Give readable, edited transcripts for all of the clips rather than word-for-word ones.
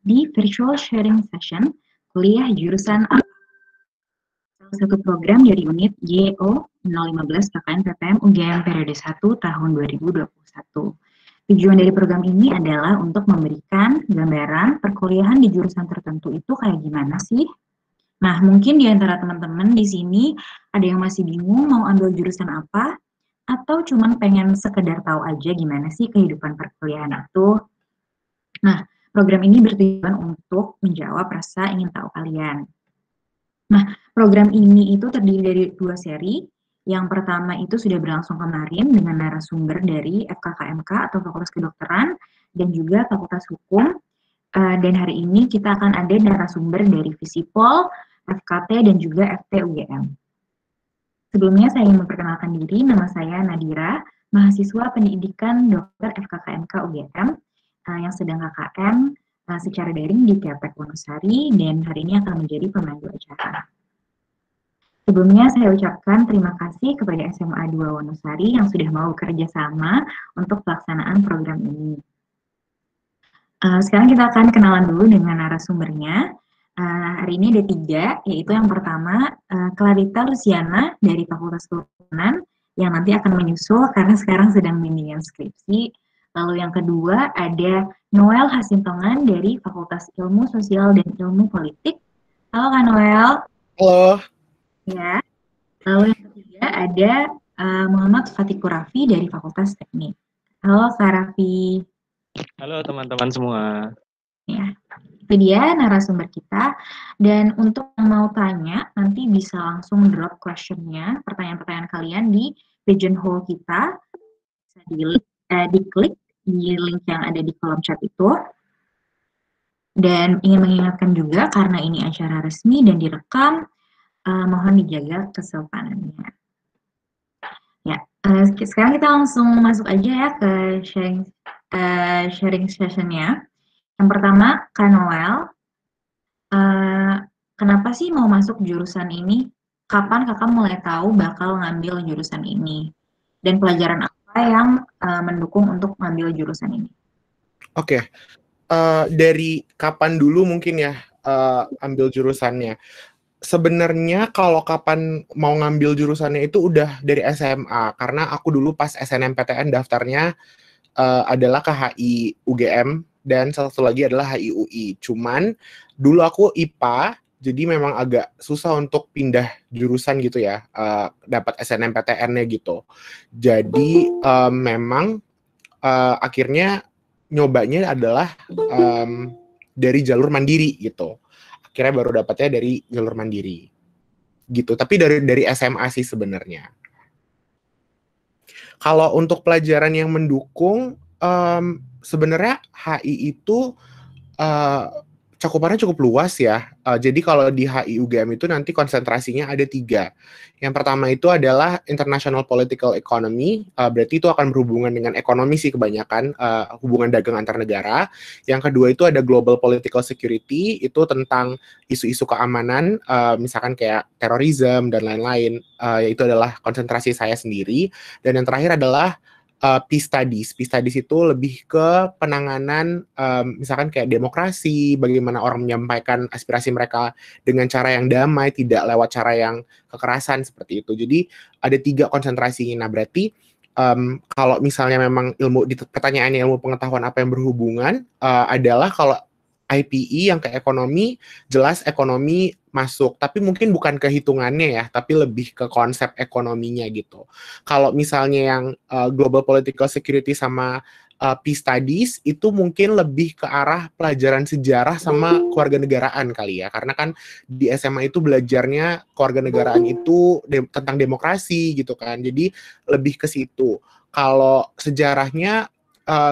di virtual sharing session kuliah jurusan salah satu program dari unit YO 015 KKN PPM UGM periode 1 tahun 2021. Tujuan dari program ini adalah untuk memberikan gambaran perkuliahan di jurusan tertentu itu kayak gimana sih. Nah, mungkin di antara teman-teman di sini ada yang masih bingung mau ambil jurusan apa, atau cuman pengen sekedar tahu aja gimana sih kehidupan perkuliahan itu. Nah, program ini bertujuan untuk menjawab rasa ingin tahu kalian. Nah, program ini itu terdiri dari 2 seri. Yang pertama itu sudah berlangsung kemarin dengan narasumber dari FKKMK atau Fakultas Kedokteran dan juga Fakultas Hukum. Dan hari ini kita akan ada narasumber dari Visipol, FKT, dan juga FT UGM. Sebelumnya saya ingin memperkenalkan diri, nama saya Nadira, mahasiswa pendidikan dokter FKKMK UGM yang sedang KKN secara daring di Kepek Wonosari dan hari ini akan menjadi pemandu acara. Sebelumnya saya ucapkan terima kasih kepada SMA 2 Wonosari yang sudah mau bekerja sama untuk pelaksanaan program ini. Sekarang kita akan kenalan dulu dengan narasumbernya. Hari ini ada 3, yaitu yang pertama Clarita Luciana dari Fakultas Kehutanan yang nanti akan menyusul karena sekarang sedang bimbingan skripsi. Lalu yang kedua ada Noel Hasintongan dari Fakultas Ilmu Sosial dan Ilmu Politik. Halo Kak Noel. Halo. Ya. Lalu yang ketiga ada Muhammad Fatikur Raffi dari Fakultas Teknik. Halo Kak Raffi. Halo teman-teman semua. Ya, itu dia narasumber kita. Dan untuk yang mau tanya, nanti bisa langsung drop question-nya, pertanyaan-pertanyaan kalian di pigeonhole kita. Bisa diklik di link yang ada di kolom chat itu. Dan ingin mengingatkan juga, karena ini acara resmi dan direkam, mohon dijaga kesopanannya. Ya, sekarang kita langsung masuk aja ya ke sharing session-nya. Yang pertama, Kak Noel, kenapa sih mau masuk jurusan ini? Kapan kakak mulai tahu bakal ngambil jurusan ini? Dan pelajaran apa yang mendukung untuk ngambil jurusan ini? Oke, dari kapan dulu mungkin ya ambil jurusannya? Sebenarnya kalau kapan mau ngambil jurusannya itu udah dari SMA, karena aku dulu pas SNMPTN daftarnya adalah ke HI UGM dan satu lagi adalah HI UI. Cuman dulu aku IPA, jadi memang agak susah untuk pindah jurusan gitu ya, dapat SNMPTN-nya gitu. Jadi memang akhirnya nyobanya adalah dari jalur mandiri gitu. Akhirnya baru dapatnya dari jalur mandiri gitu. Tapi dari SMA sih sebenarnya. Kalau untuk pelajaran yang mendukung, sebenarnya HI itu cakupannya cukup luas ya. Jadi kalau di HI UGM itu nanti konsentrasinya ada 3. Yang pertama itu adalah International Political Economy, berarti itu akan berhubungan dengan ekonomi sih kebanyakan, hubungan dagang antar negara. Yang kedua itu ada Global Political Security, itu tentang isu-isu keamanan, misalkan kayak terorisme dan lain-lain, yaitu adalah konsentrasi saya sendiri. Dan yang terakhir adalah Peace Studies. Peace Studies itu lebih ke penanganan misalkan kayak demokrasi, bagaimana orang menyampaikan aspirasi mereka dengan cara yang damai, tidak lewat cara yang kekerasan seperti itu. Jadi ada 3 konsentrasi. Nah berarti kalau misalnya memang pertanyaannya ilmu pengetahuan apa yang berhubungan, adalah kalau IPE yang ke ekonomi, jelas ekonomi masuk, tapi mungkin bukan ke hitungannya ya, tapi lebih ke konsep ekonominya gitu. Kalau misalnya yang Global Political Security sama Peace Studies, itu mungkin lebih ke arah pelajaran sejarah sama kewarganegaraan kali ya, karena kan di SMA itu belajarnya kewarganegaraan itu tentang demokrasi gitu kan, jadi lebih ke situ. Kalau sejarahnya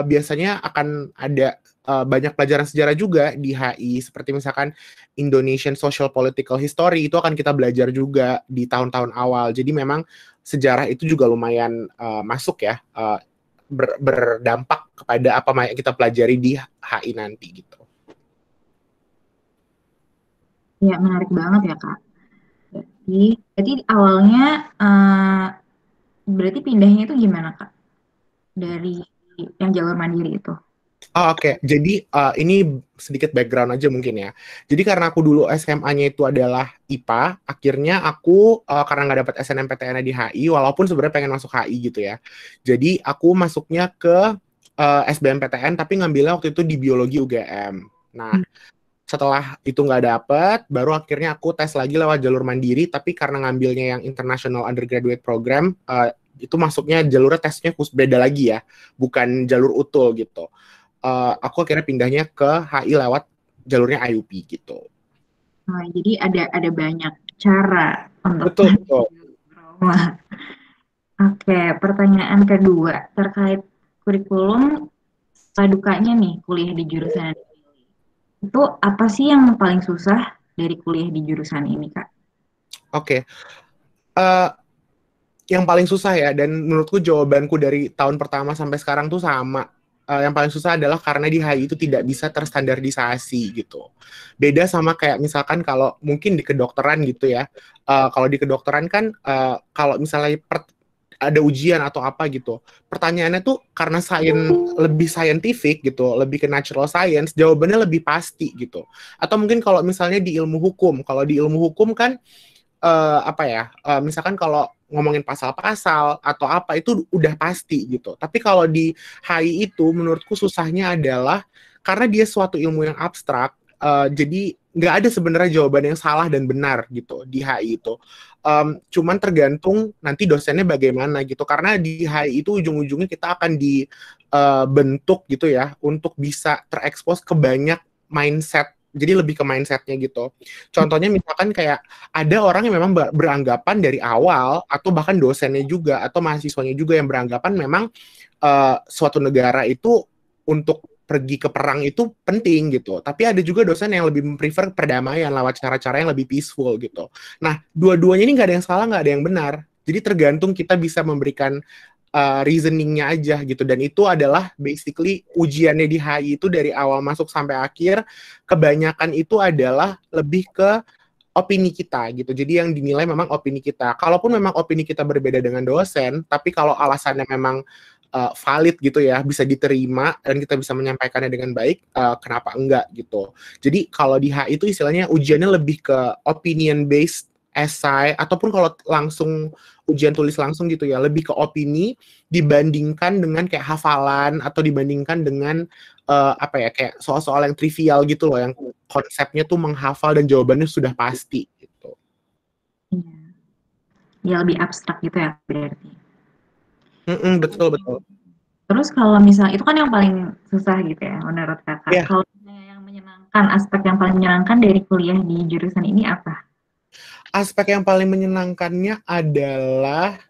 biasanya akan ada banyak pelajaran sejarah juga di HI, seperti misalkan Indonesian Social Political History, itu akan kita belajar juga di tahun-tahun awal. Jadi memang sejarah itu juga lumayan masuk ya, berdampak kepada apa yang kita pelajari di HI nanti gitu. Ya, menarik banget ya Kak. Jadi awalnya berarti pindahnya itu gimana Kak? Dari yang jalur mandiri itu? Oh, oke. Jadi ini sedikit background aja mungkin ya. Jadi karena aku dulu SMA-nya itu adalah IPA, akhirnya aku karena nggak dapat SNMPTN di HI, walaupun sebenarnya pengen masuk HI gitu ya. Jadi aku masuknya ke SBMPTN, tapi ngambilnya waktu itu di biologi UGM. Nah, setelah itu nggak dapet, baru akhirnya aku tes lagi lewat jalur mandiri, tapi karena ngambilnya yang International Undergraduate Program, itu masuknya jalurnya tesnya beda lagi ya, bukan jalur utul gitu. Aku akhirnya pindahnya ke HI lewat jalurnya IUP gitu. Nah, jadi ada banyak cara untuk Betul, betul. trauma. Oke, pertanyaan kedua terkait kurikulum suka dukanya nih kuliah di jurusan itu apa sih yang paling susah dari kuliah di jurusan ini, Kak? Oke. Eh, yang paling susah ya, dan menurutku jawabanku dari tahun pertama sampai sekarang tuh sama. Yang paling susah adalah karena di HI itu tidak bisa terstandarisasi gitu. Beda sama kayak misalkan kalau mungkin di kedokteran gitu ya. Kalau di kedokteran kan kalau misalnya ada ujian atau apa gitu, pertanyaannya tuh karena lebih scientific gitu, lebih ke natural science, jawabannya lebih pasti gitu. Atau mungkin kalau misalnya di ilmu hukum, kalau di ilmu hukum kan apa ya, misalkan kalau ngomongin pasal-pasal atau apa itu udah pasti gitu. Tapi kalau di HI itu menurutku susahnya adalah karena dia suatu ilmu yang abstrak, jadi nggak ada sebenarnya jawaban yang salah dan benar gitu di HI itu. Cuman tergantung nanti dosennya bagaimana gitu. Karena di HI itu ujung-ujungnya kita akan dibentuk gitu ya untuk bisa terekspos ke banyak mindset. Jadi lebih ke mindsetnya gitu. Contohnya misalkan kayak ada orang yang memang beranggapan dari awal atau bahkan dosennya juga atau mahasiswanya juga yang beranggapan memang suatu negara itu untuk pergi ke perang itu penting gitu. Tapi ada juga dosen yang lebih prefer perdamaian lewat cara-cara yang lebih peaceful gitu. Nah, dua-duanya ini nggak ada yang salah, nggak ada yang benar. Jadi tergantung kita bisa memberikan reasoningnya aja gitu. Dan itu adalah basically ujiannya di HI itu dari awal masuk sampai akhir, kebanyakan itu adalah lebih ke opini kita gitu. Jadi yang dinilai memang opini kita. Kalaupun memang opini kita berbeda dengan dosen, tapi kalau alasannya memang valid gitu ya, bisa diterima dan kita bisa menyampaikannya dengan baik, kenapa enggak gitu. Jadi kalau di HI itu istilahnya ujiannya lebih ke opinion based essay ataupun kalau langsung ujian tulis langsung gitu ya, lebih ke opini dibandingkan dengan kayak hafalan atau dibandingkan dengan apa ya, kayak soal-soal yang trivial gitu loh, yang konsepnya tuh menghafal dan jawabannya sudah pasti gitu. Iya. Ya lebih abstrak gitu ya berarti. Betul, betul. Terus kalau misalnya itu kan yang paling susah gitu ya menurut Kakak. Yeah. Kalau yang menyenangkan, aspek yang paling menyenangkan dari kuliah di jurusan ini apa? Aspek yang paling menyenangkannya adalah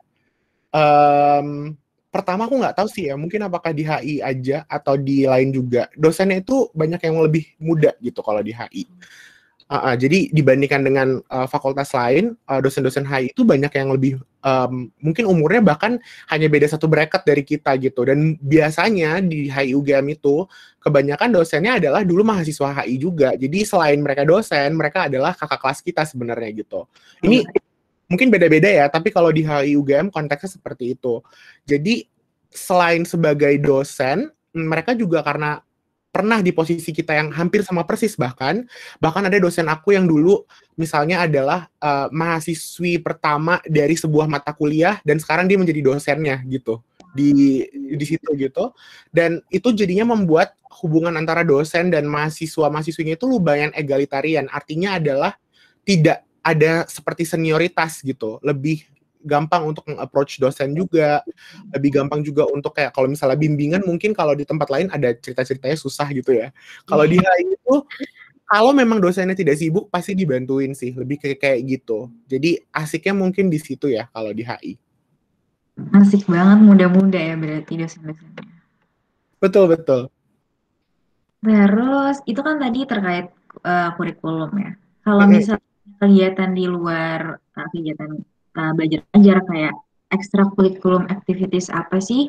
pertama aku nggak tahu sih ya, mungkin apakah di HI aja atau di lain juga, dosennya itu banyak yang lebih muda gitu kalau di HI. Jadi dibandingkan dengan fakultas lain, dosen-dosen HI itu banyak yang lebih mungkin umurnya bahkan hanya beda satu bracket dari kita gitu. Dan biasanya di HI UGM itu kebanyakan dosennya adalah dulu mahasiswa HI juga. Jadi selain mereka dosen, mereka adalah kakak kelas kita sebenarnya gitu. Ini mungkin beda-beda ya, tapi kalau di HI UGM konteksnya seperti itu. Jadi selain sebagai dosen, mereka juga karena pernah di posisi kita yang hampir sama persis bahkan ada dosen aku yang dulu misalnya adalah mahasiswi pertama dari sebuah mata kuliah dan sekarang dia menjadi dosennya gitu di situ gitu, dan itu jadinya membuat hubungan antara dosen dan mahasiswinya itu lumayan egalitarian, artinya adalah tidak ada seperti senioritas gitu, lebih gampang untuk nge-approach dosen juga, lebih gampang juga untuk kayak kalau misalnya bimbingan mungkin kalau di tempat lain ada cerita-ceritanya susah gitu ya. Kalau di HI itu kalau memang dosennya tidak sibuk pasti dibantuin sih, lebih kayak gitu. Jadi asiknya mungkin di situ ya kalau di HI. Asik banget, muda-muda ya berarti dosen-dosennya. Betul, betul. Terus itu kan tadi terkait kurikulum ya. Kalau misalnya kegiatan di luar kegiatan belajar ajar kayak ekstrakurriculum activities apa sih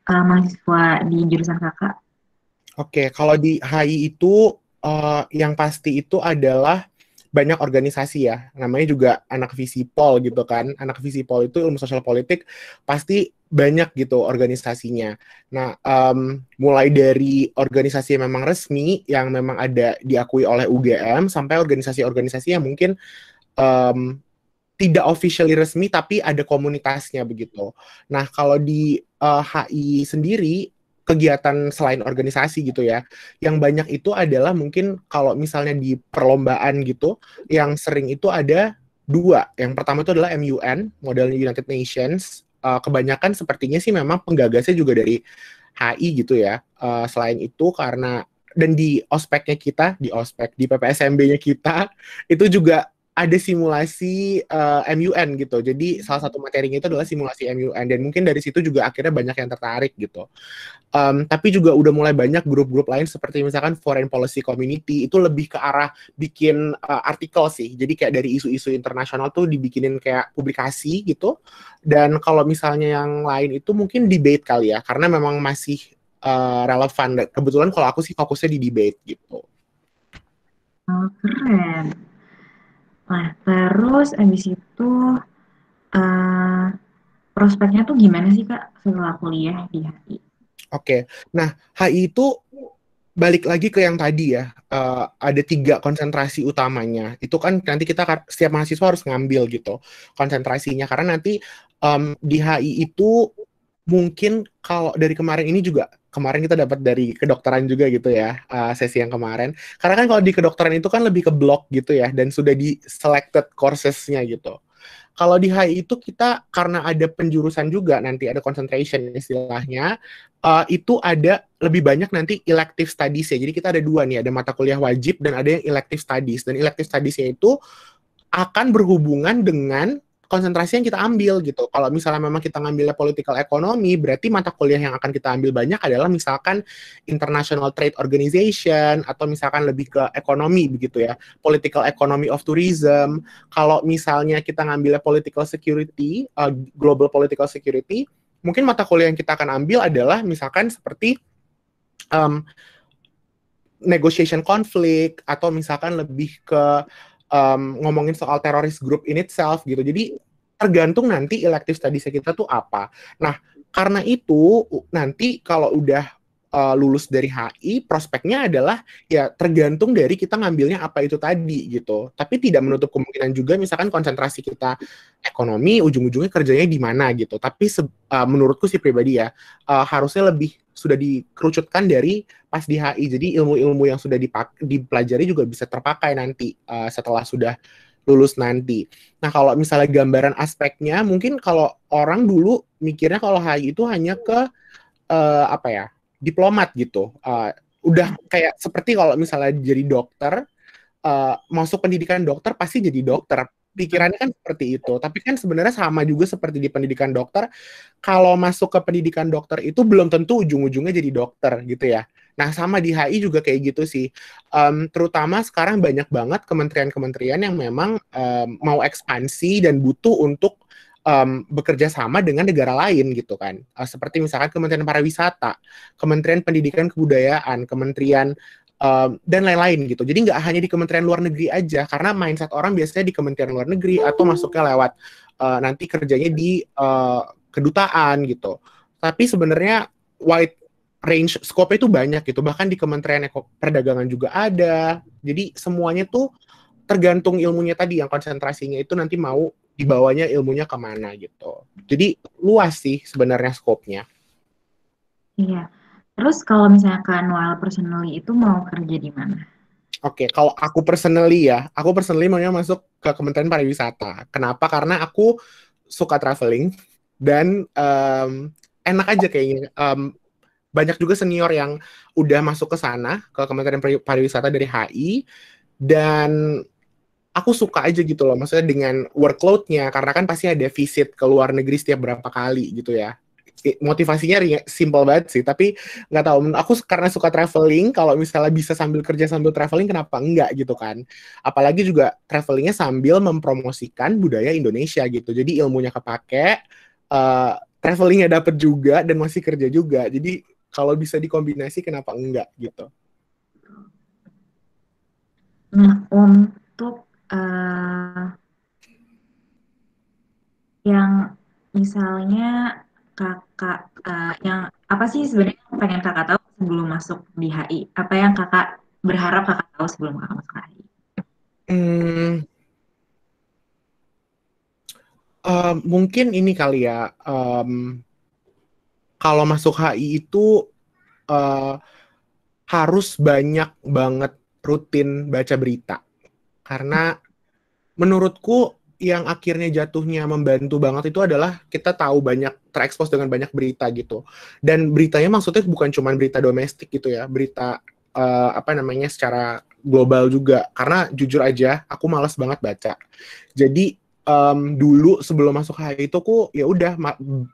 mahasiswa di jurusan Kakak? Oke, kalau di HI itu yang pasti itu adalah banyak organisasi ya, namanya juga anak Visipol gitu kan. Anak Visipol itu ilmu sosial politik pasti banyak gitu organisasinya. Nah, mulai dari organisasi yang memang resmi, yang memang ada diakui oleh UGM, sampai organisasi-organisasi yang mungkin em, tidak officially resmi tapi ada komunitasnya begitu. Nah, kalau di HI sendiri kegiatan selain organisasi gitu ya, yang banyak itu adalah mungkin kalau misalnya di perlombaan gitu, yang sering itu ada dua. Yang pertama itu adalah MUN, modelnya United Nations. Kebanyakan sepertinya sih memang penggagasnya juga dari HI gitu ya. Selain itu karena dan di ospeknya kita, di PPSMB-nya kita itu juga ada simulasi MUN gitu. Jadi salah satu materinya itu adalah simulasi MUN dan mungkin dari situ juga akhirnya banyak yang tertarik gitu. Tapi juga udah mulai banyak grup-grup lain seperti misalkan Foreign Policy Community itu lebih ke arah bikin artikel sih. Jadi kayak dari isu-isu internasional tuh dibikinin kayak publikasi gitu. Dan kalau misalnya yang lain itu mungkin debate kali ya, karena memang masih relevan. Kebetulan kalau aku sih fokusnya di debate gitu. Oh, keren. Nah, terus abis itu prospeknya tuh gimana sih Kak setelah kuliah di HI? Oke, nah HI itu balik lagi ke yang tadi ya, ada 3 konsentrasi utamanya. Itu kan nanti kita setiap mahasiswa harus ngambil gitu konsentrasinya, karena nanti di HI itu mungkin kalau dari kemarin ini juga, kemarin kita dapat dari kedokteran juga gitu ya, sesi yang kemarin. Karena kan kalau di kedokteran itu kan lebih ke blok gitu ya, dan sudah di selected courses-nya gitu. Kalau di HI itu kita karena ada penjurusan juga nanti ada concentration istilahnya, itu ada lebih banyak nanti elective studies ya. Jadi kita ada 2 nih, ada mata kuliah wajib dan ada yang elective studies. Dan elective studies-nya itu akan berhubungan dengan konsentrasi yang kita ambil gitu. Kalau misalnya memang kita ngambilnya political economy, berarti mata kuliah yang akan kita ambil banyak adalah misalkan international trade organization atau misalkan lebih ke ekonomi begitu ya, political economy of tourism. Kalau misalnya kita ngambilnya political security, global political security, mungkin mata kuliah yang kita akan ambil adalah misalkan seperti negotiation conflict atau misalkan lebih ke ngomongin soal teroris group in itself gitu. Jadi tergantung nanti elective studies kita tuh apa. Nah, karena itu nanti kalau udah lulus dari HI, prospeknya adalah ya tergantung dari kita ngambilnya apa itu tadi gitu. Tapi tidak menutup kemungkinan juga misalkan konsentrasi kita ekonomi, ujung-ujungnya kerjanya di mana gitu. Tapi menurutku sih pribadi ya, harusnya lebih sudah dikerucutkan dari pas di HI. Jadi ilmu-ilmu yang sudah dipelajari juga bisa terpakai nanti setelah sudah lulus nanti. Nah, kalau misalnya gambaran aspeknya, mungkin kalau orang dulu mikirnya kalau HI itu hanya ke apa ya, diplomat gitu. Udah kayak seperti kalau misalnya jadi dokter, masuk pendidikan dokter pasti jadi dokter. Pikirannya kan seperti itu. Tapi kan sebenarnya sama juga seperti di pendidikan dokter. Kalau masuk ke pendidikan dokter itu belum tentu ujung-ujungnya jadi dokter gitu ya. Nah, sama di HI juga kayak gitu sih. Terutama sekarang banyak banget kementerian-kementerian yang memang mau ekspansi dan butuh untuk bekerja sama dengan negara lain gitu kan. Seperti misalkan Kementerian Pariwisata, Kementerian Pendidikan Kebudayaan, Kementerian dan lain-lain gitu. Jadi nggak hanya di Kementerian Luar Negeri aja, karena mindset orang biasanya di Kementerian Luar Negeri atau masuknya lewat nanti kerjanya di kedutaan gitu. Tapi sebenarnya wide range scope itu banyak gitu. Bahkan di Kementerian Perdagangan juga ada. Jadi semuanya tuh tergantung ilmunya tadi, yang konsentrasinya itu nanti mau dibawanya ilmunya kemana gitu. Jadi luas sih sebenarnya skopnya. Iya. Terus kalau misalkan Noel personally itu mau kerja di mana? Oke, kalau aku personally maunya masuk ke Kementerian Pariwisata. Kenapa? Karena aku suka traveling dan enak aja kayaknya. Banyak juga senior yang udah masuk ke sana, ke Kementerian Pariwisata dari HI, dan aku suka aja gitu loh, maksudnya dengan workload-nya, karena kan pasti ada visit ke luar negeri setiap berapa kali gitu ya. Motivasinya simple banget sih, tapi nggak tahu, aku karena suka traveling, kalau misalnya bisa sambil kerja sambil traveling, kenapa enggak gitu kan. Apalagi juga travelingnya sambil mempromosikan budaya Indonesia gitu, jadi ilmunya kepake, travelingnya dapet juga, dan masih kerja juga, jadi kalau bisa dikombinasi kenapa enggak gitu. Nah, untuk eh, yang misalnya kakak yang apa sih sebenarnya yang pengen kakak tahu sebelum masuk di HI? Apa yang kakak berharap kakak tahu sebelum kakak masuk HI? Hmm, mungkin ini kali ya, kalau masuk HI itu eh, harus banyak banget rutin baca berita. Karena menurutku yang akhirnya jatuhnya membantu banget itu adalah kita tahu banyak terekspos dengan banyak berita gitu. Dan beritanya maksudnya bukan cuma berita domestik gitu ya, berita apa namanya secara global juga. Karena jujur aja aku malas banget baca. Jadi dulu sebelum masuk HI itu aku ya udah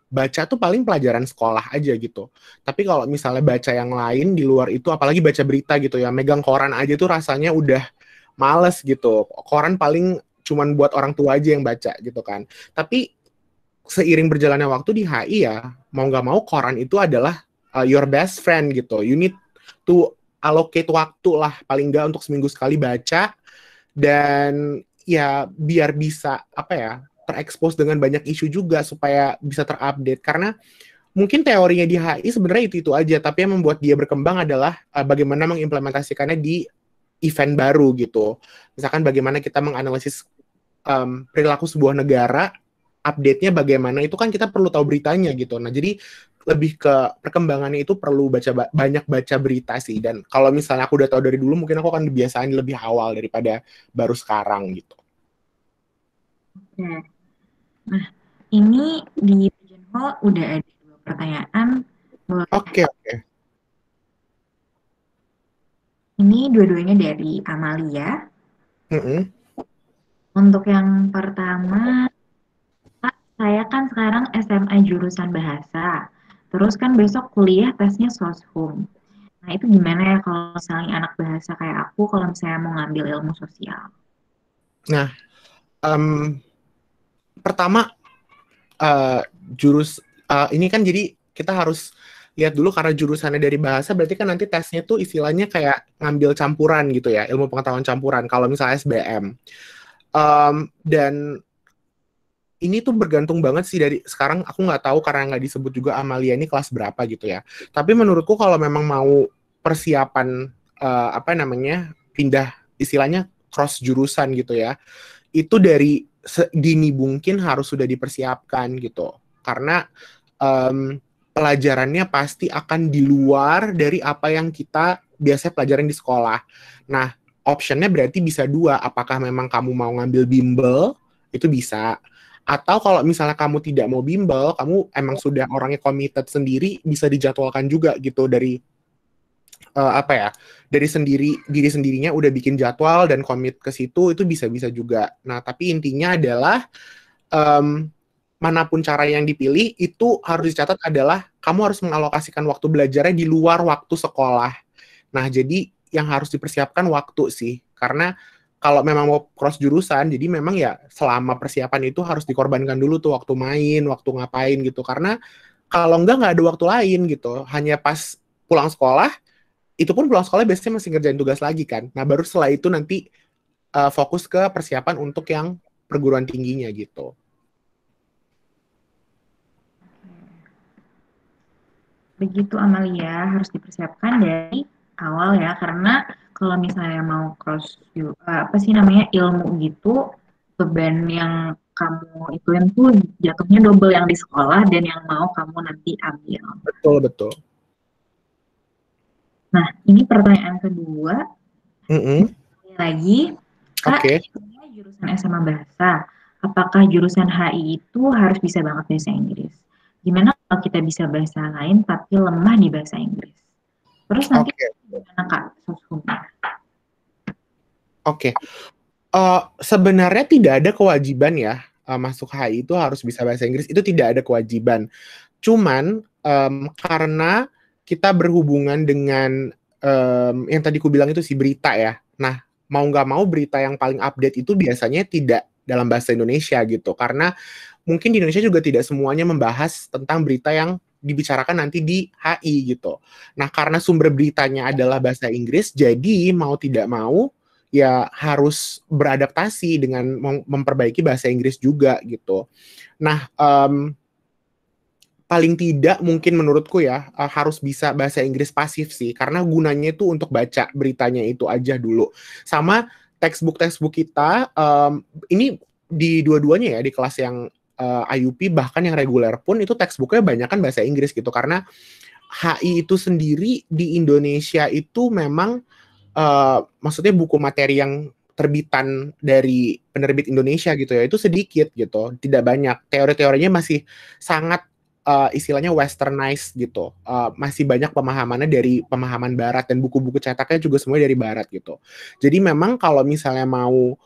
baca tuh paling pelajaran sekolah aja gitu. Tapi kalau misalnya baca yang lain di luar itu, apalagi baca berita gitu ya, megang koran aja tuh rasanya udah males gitu. Koran paling cuman buat orang tua aja yang baca gitu kan. Tapi seiring berjalannya waktu di HI ya, mau nggak mau koran itu adalah your best friend gitu. You need to allocate waktu lah paling nggak untuk seminggu sekali baca, dan ya biar bisa apa ya terekspos dengan banyak isu juga supaya bisa terupdate. Karena mungkin teorinya di HI sebenarnya itu aja, tapi yang membuat dia berkembang adalah bagaimana mengimplementasikannya di event baru gitu. Misalkan bagaimana kita menganalisis perilaku sebuah negara, update-nya bagaimana, itu kan kita perlu tahu beritanya gitu. Nah, jadi lebih ke perkembangannya itu perlu banyak baca berita sih. Dan kalau misalnya aku udah tahu dari dulu, mungkin aku akan kebiasaan lebih awal daripada baru sekarang gitu. Nah, ini di Pigeonhole udah ada 2 pertanyaan. Oke. Ini dua-duanya dari Amalia. Untuk yang pertama, Kak, saya kan sekarang SMA jurusan bahasa. Terus kan besok kuliah tesnya soshum. Nah, itu gimana ya kalau misalnya anak bahasa kayak aku, kalau misalnya mau ngambil ilmu sosial? Nah, pertama ini kan jadi kita harus lihat dulu, karena jurusannya dari bahasa berarti kan nanti tesnya tuh istilahnya kayak ngambil campuran gitu ya, ilmu pengetahuan campuran kalau misalnya SBM. Dan ini tuh bergantung banget sih dari sekarang, aku nggak tahu karena nggak disebut juga Amalia ini kelas berapa gitu ya. Tapi menurutku kalau memang mau persiapan apa namanya pindah istilahnya cross jurusan gitu ya, itu dari sedini mungkin harus sudah dipersiapkan gitu. Karena pelajarannya pasti akan di luar dari apa yang kita biasanya pelajaran di sekolah. Nah, optionnya berarti bisa 2. Apakah memang kamu mau ngambil bimbel, itu bisa. Atau kalau misalnya kamu tidak mau bimbel, kamu emang sudah orangnya committed sendiri, bisa dijadwalkan juga gitu dari apa ya, dari diri sendirinya udah bikin jadwal dan komit ke situ, itu bisa-bisa juga. Nah, tapi intinya adalah manapun cara yang dipilih, itu harus dicatat adalah kamu harus mengalokasikan waktu belajarnya di luar waktu sekolah. Nah, jadi yang harus dipersiapkan waktu sih. Karena kalau memang mau cross jurusan, jadi memang ya selama persiapan itu harus dikorbankan dulu tuh waktu main, waktu ngapain gitu. Karena kalau nggak ada waktu lain gitu. Hanya pas pulang sekolah, itu pun pulang sekolah biasanya masih ngerjain tugas lagi kan. Nah, baru setelah itu nanti fokus ke persiapan untuk yang perguruan tingginya gitu. Begitu Amalia, harus dipersiapkan dari awal ya, karena kalau misalnya mau cross apa sih namanya ilmu gitu, beban yang kamu ituin tuh jatuhnya double yang di sekolah dan yang mau kamu nanti ambil. Betul. Nah, ini pertanyaan kedua. Lagi, Kak, jurusan SMA Bahasa, apakah jurusan HI itu harus bisa banget bahasa Inggris? Gimana kalau kita bisa bahasa lain tapi lemah di bahasa Inggris? Terus nanti gimana Kak soshumnya? Oke. Sebenarnya tidak ada kewajiban ya masuk HI itu harus bisa bahasa Inggris, itu tidak ada kewajiban. Cuman karena kita berhubungan dengan yang tadi ku bilang itu si berita ya. Nah, mau nggak mau berita yang paling update itu biasanya tidak dalam bahasa Indonesia gitu. Karena mungkin di Indonesia juga tidak semuanya membahas tentang berita yang dibicarakan nanti di HI gitu. Nah, karena sumber beritanya adalah bahasa Inggris, jadi mau tidak mau ya harus beradaptasi dengan memperbaiki bahasa Inggris juga gitu. Nah, paling tidak mungkin menurutku ya harus bisa bahasa Inggris pasif sih, karena gunanya itu untuk baca beritanya itu aja dulu. Sama textbook kita, ini di dua-duanya ya, di kelas yang IUP bahkan yang reguler pun itu textbooknya banyak kan bahasa Inggris gitu, karena HI itu sendiri di Indonesia itu memang maksudnya buku materi yang terbitan dari penerbit Indonesia gitu ya, itu sedikit gitu, tidak banyak. Teori-teorinya masih sangat istilahnya westernized gitu. Masih banyak pemahamannya dari pemahaman barat, dan buku-buku cetaknya juga semua dari barat gitu. Jadi memang kalau misalnya mau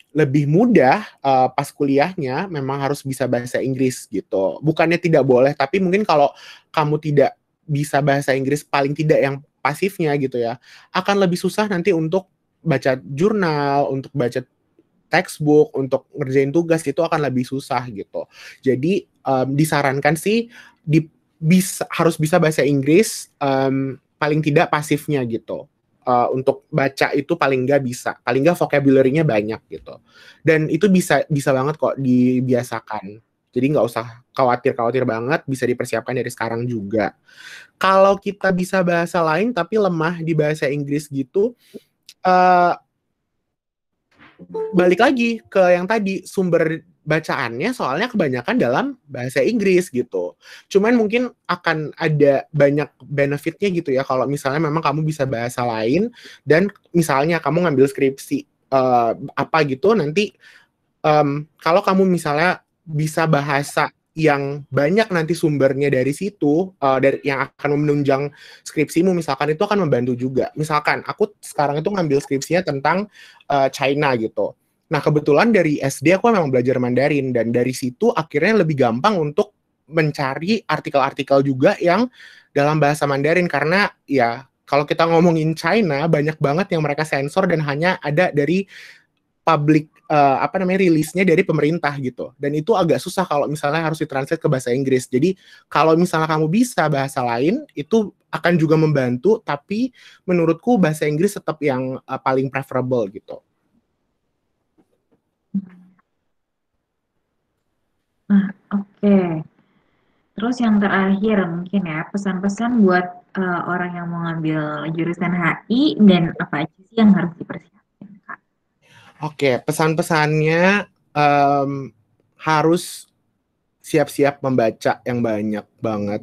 lebih mudah pas kuliahnya, memang harus bisa bahasa Inggris gitu. Bukannya tidak boleh, tapi mungkin kalau kamu tidak bisa bahasa Inggris, paling tidak yang pasifnya gitu ya, akan lebih susah nanti untuk baca jurnal, untuk baca textbook, untuk ngerjain tugas itu akan lebih susah gitu. Jadi disarankan sih harus bisa bahasa Inggris, paling tidak pasifnya gitu. Untuk baca itu paling nggak bisa, paling nggak vocabulary-nya banyak gitu. Dan itu bisa banget kok dibiasakan. Jadi nggak usah khawatir banget, bisa dipersiapkan dari sekarang juga. Kalau kita bisa bahasa lain tapi lemah di bahasa Inggris gitu, balik lagi ke yang tadi, sumber bacaannya soalnya kebanyakan dalam bahasa Inggris gitu. Cuman mungkin akan ada banyak benefitnya gitu ya kalau misalnya memang kamu bisa bahasa lain, dan misalnya kamu ngambil skripsi apa gitu, nanti kalau kamu misalnya bisa bahasa yang banyak nanti sumbernya dari situ, dari yang akan menunjang skripsimu misalkan, itu akan membantu juga. Misalkan aku sekarang itu ngambil skripsinya tentang China gitu. Nah, kebetulan dari SD aku memang belajar Mandarin, dan dari situ akhirnya lebih gampang untuk mencari artikel-artikel juga yang dalam bahasa Mandarin, karena ya kalau kita ngomongin China, banyak banget yang mereka sensor dan hanya ada dari public rilisnya dari pemerintah gitu. Dan itu agak susah kalau misalnya harus ditranslate ke bahasa Inggris. Jadi kalau misalnya kamu bisa bahasa lain, itu akan juga membantu, tapi menurutku bahasa Inggris tetap yang paling preferable gitu. Nah, oke. Terus yang terakhir mungkin ya, pesan-pesan buat orang yang mau ngambil jurusan HI, dan apa aja sih yang harus dipersiapkan, Kak? Oke, pesan-pesannya harus siap-siap membaca yang banyak banget.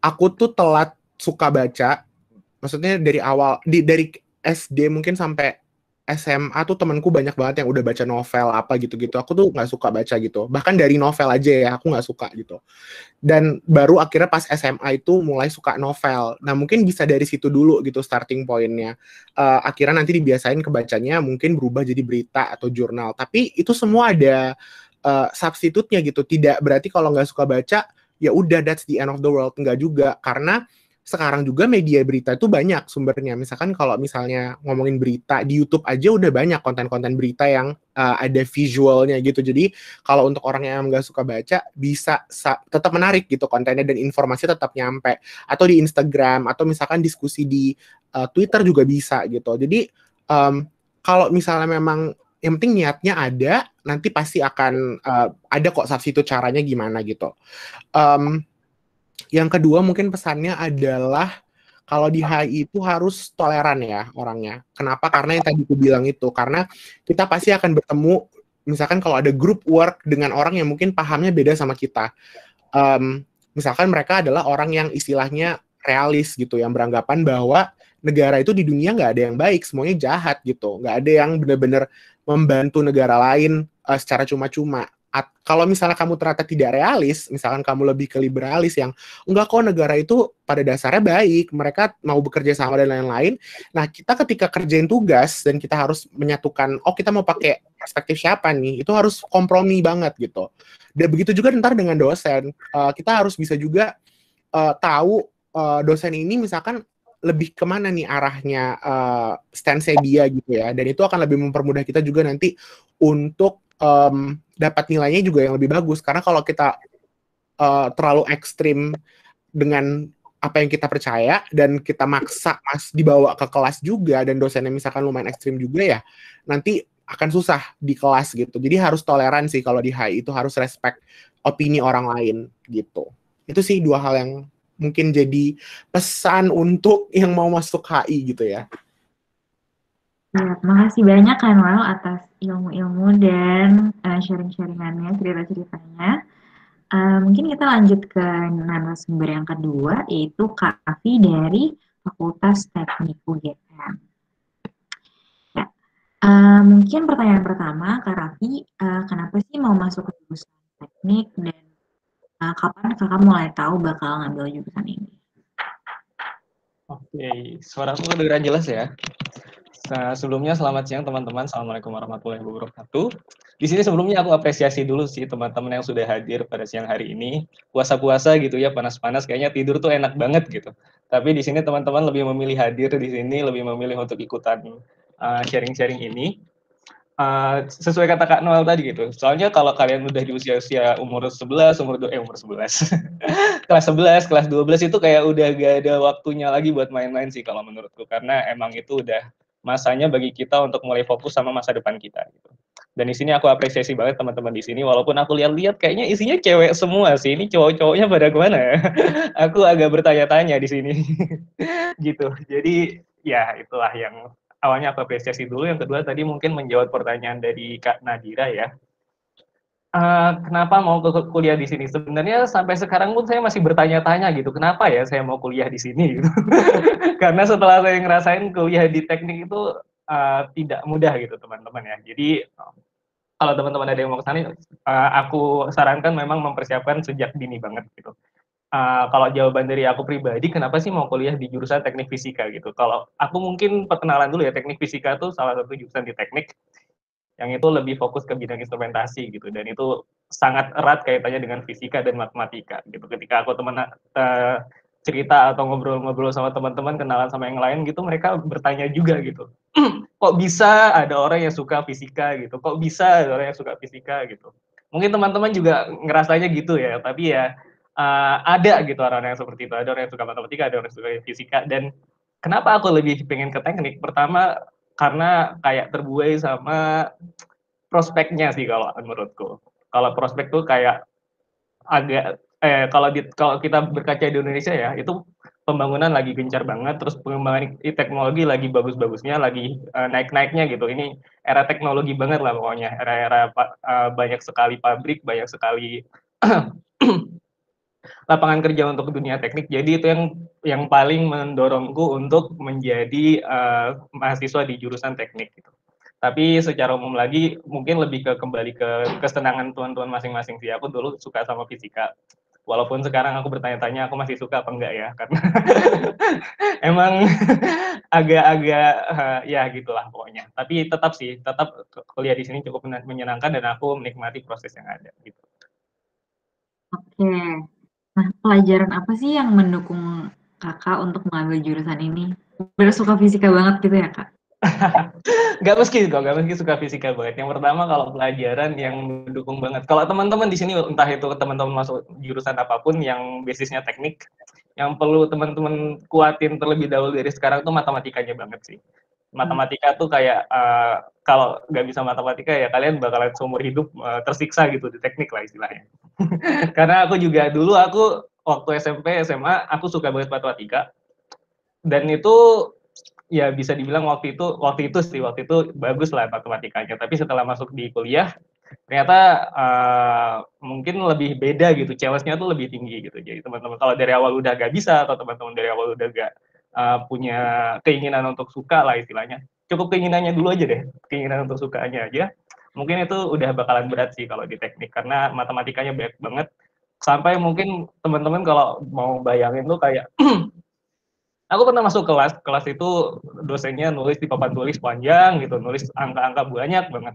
Aku tuh telat suka baca, maksudnya dari awal, dari SD mungkin sampai SMA tuh temanku banyak banget yang udah baca novel apa gitu-gitu. Aku tuh nggak suka baca gitu. Bahkan dari novel aja ya, aku nggak suka gitu. Dan baru akhirnya pas SMA itu mulai suka novel. Nah, mungkin bisa dari situ dulu gitu starting point-nya. Akhirnya nanti dibiasain kebacanya mungkin berubah jadi berita atau jurnal. Tapi itu semua ada substitutnya gitu. Tidak berarti kalau nggak suka baca, ya udah that's the end of the world. Nggak juga, karena sekarang juga media berita itu banyak sumbernya. Misalkan kalau misalnya ngomongin berita, di YouTube aja udah banyak konten-konten berita yang ada visualnya gitu. Jadi kalau untuk orang yang nggak suka baca, bisa tetap menarik gitu kontennya, dan informasi tetap nyampe. Atau di Instagram, atau misalkan diskusi di Twitter juga bisa gitu. Jadi kalau misalnya memang yang penting niatnya ada, nanti pasti akan ada kok substitute caranya gimana gitu. Yang kedua mungkin pesannya adalah kalau di HI itu harus toleran ya orangnya. Kenapa? Karena yang tadi aku bilang itu, karena kita pasti akan bertemu, misalkan kalau ada group work dengan orang yang mungkin pahamnya beda sama kita. Misalkan mereka adalah orang yang istilahnya realis gitu, yang beranggapan bahwa negara itu di dunia nggak ada yang baik, semuanya jahat gitu. Nggak ada yang benar-benar membantu negara lain secara cuma-cuma. Kalau misalnya kamu ternyata tidak realis, misalkan kamu lebih ke liberalis yang enggak kok, negara itu pada dasarnya baik, mereka mau bekerja sama dan lain-lain. Nah, kita ketika kerjain tugas dan kita harus menyatukan, oh kita mau pakai perspektif siapa nih, itu harus kompromi banget gitu. Dan begitu juga ntar dengan dosen, kita harus bisa juga tahu dosen ini misalkan lebih kemana nih arahnya stance dia gitu ya, dan itu akan lebih mempermudah kita juga nanti untuk dapat nilainya juga yang lebih bagus. Karena kalau kita terlalu ekstrim dengan apa yang kita percaya dan kita maksa dibawa ke kelas juga, dan dosennya misalkan lumayan ekstrim juga ya, nanti akan susah di kelas gitu. Jadi harus toleran sih kalau di HI itu, harus respect opini orang lain gitu. Itu sih dua hal yang mungkin jadi pesan untuk yang mau masuk HI gitu ya. Ya, terima kasih banyak kan Well atas ilmu-ilmu dan sharing-sharingannya, cerita-ceritanya. Mungkin kita lanjut ke narasumber yang kedua, yaitu Kak Afi dari Fakultas Teknik UGM. Ya, mungkin pertanyaan pertama, Kak Raffi, kenapa sih mau masuk ke jurusan teknik dan kapan Kakak mulai tahu bakal ngambil jurusan ini? Oke, suaraku kedengeran jelas ya. Sebelumnya selamat siang teman-teman. Assalamualaikum warahmatullahi wabarakatuh. Di sini sebelumnya aku apresiasi dulu sih teman-teman yang sudah hadir pada siang hari ini. Puasa-puasa gitu ya, panas-panas kayaknya tidur tuh enak banget gitu. Tapi di sini teman-teman lebih memilih hadir di sini, lebih memilih untuk ikutan sharing-sharing ini. Sesuai kata Kak Noel tadi gitu. Soalnya kalau kalian udah di usia-usia umur 11, umur 11. Kelas 11, kelas 12 itu kayak udah gak ada waktunya lagi buat main-main sih kalau menurutku, karena emang itu udah masanya bagi kita untuk mulai fokus sama masa depan kita gitu. Dan di sini aku apresiasi banget teman-teman di sini, walaupun aku lihat-lihat kayaknya isinya cewek semua sih. Ini cowok-cowoknya pada kemana ya? Aku agak bertanya-tanya di sini. Gitu. Jadi ya itulah yang awalnya aku apresiasi dulu. Yang kedua tadi mungkin menjawab pertanyaan dari Kak Nadira ya. Kenapa mau kuliah di sini? Sebenarnya sampai sekarang pun saya masih bertanya-tanya gitu, kenapa ya saya mau kuliah di sini gitu. Karena setelah saya ngerasain kuliah di teknik itu tidak mudah gitu teman-teman ya. Jadi kalau teman-teman ada yang mau ke sana, aku sarankan memang mempersiapkan sejak dini banget gitu. Kalau jawaban dari aku pribadi, kenapa sih mau kuliah di jurusan teknik fisika gitu? Kalau aku mungkin perkenalan dulu ya, teknik fisika itu salah satu jurusan di teknik yang itu lebih fokus ke bidang instrumentasi gitu, dan itu sangat erat kaitannya dengan fisika dan matematika gitu. Ketika aku cerita atau ngobrol-ngobrol sama teman-teman, kenalan sama yang lain gitu, mereka bertanya juga gitu, kok bisa ada orang yang suka fisika gitu, kok bisa ada orang yang suka fisika gitu. Mungkin teman-teman juga ngerasanya gitu ya, tapi ya ada gitu orang-orang yang seperti itu, ada orang yang suka matematika, ada orang yang suka fisika. Dan kenapa aku lebih pengen ke teknik? Pertama karena kayak terbuai sama prospeknya sih kalau menurutku. Kalau prospek tuh kayak agak kalau kita berkaca di Indonesia ya, itu pembangunan lagi gencar banget, terus pengembangan teknologi lagi bagus-bagusnya, lagi naik-naiknya gitu. Ini era teknologi banget lah pokoknya, era-era banyak sekali pabrik, banyak sekali lapangan kerja untuk dunia teknik. Jadi itu yang paling mendorongku untuk menjadi mahasiswa di jurusan teknik gitu. Tapi secara umum lagi mungkin lebih kembali ke kesenangan teman-teman masing-masing sih. Aku dulu suka sama fisika. Walaupun sekarang aku bertanya-tanya aku masih suka apa enggak ya, karena emang agak-agak ya gitulah pokoknya. Tapi tetap kuliah di sini cukup menyenangkan dan aku menikmati proses yang ada gitu. Oke. Nah, pelajaran apa sih yang mendukung Kakak untuk mengambil jurusan ini? Bener suka fisika banget gitu ya, Kak? Gak mesti suka fisika banget. Yang pertama kalau pelajaran yang mendukung banget. Kalau teman-teman di sini entah itu teman-teman masuk jurusan apapun yang basisnya teknik, yang perlu teman-teman kuatin terlebih dahulu dari sekarang tuh matematikanya banget sih. Matematika tuh kayak kalau nggak bisa matematika ya kalian bakalan seumur hidup tersiksa gitu di teknik lah istilahnya. Karena aku juga dulu waktu SMP SMA aku suka banget matematika, dan itu ya bisa dibilang waktu itu bagus lah matematikanya. Tapi setelah masuk di kuliah ternyata mungkin lebih beda gitu, challenge-nya tuh lebih tinggi gitu. Jadi teman-teman kalau dari awal udah gak bisa, atau teman-teman dari awal udah gak punya keinginan untuk suka lah istilahnya, cukup keinginannya dulu aja deh, keinginan untuk sukanya aja, mungkin itu udah bakalan berat sih kalau di teknik, karena matematikanya banyak banget. Sampai mungkin teman-teman kalau mau bayangin tuh kayak aku pernah masuk kelas itu dosennya nulis di papan tulis panjang gitu, nulis angka-angka banyak banget.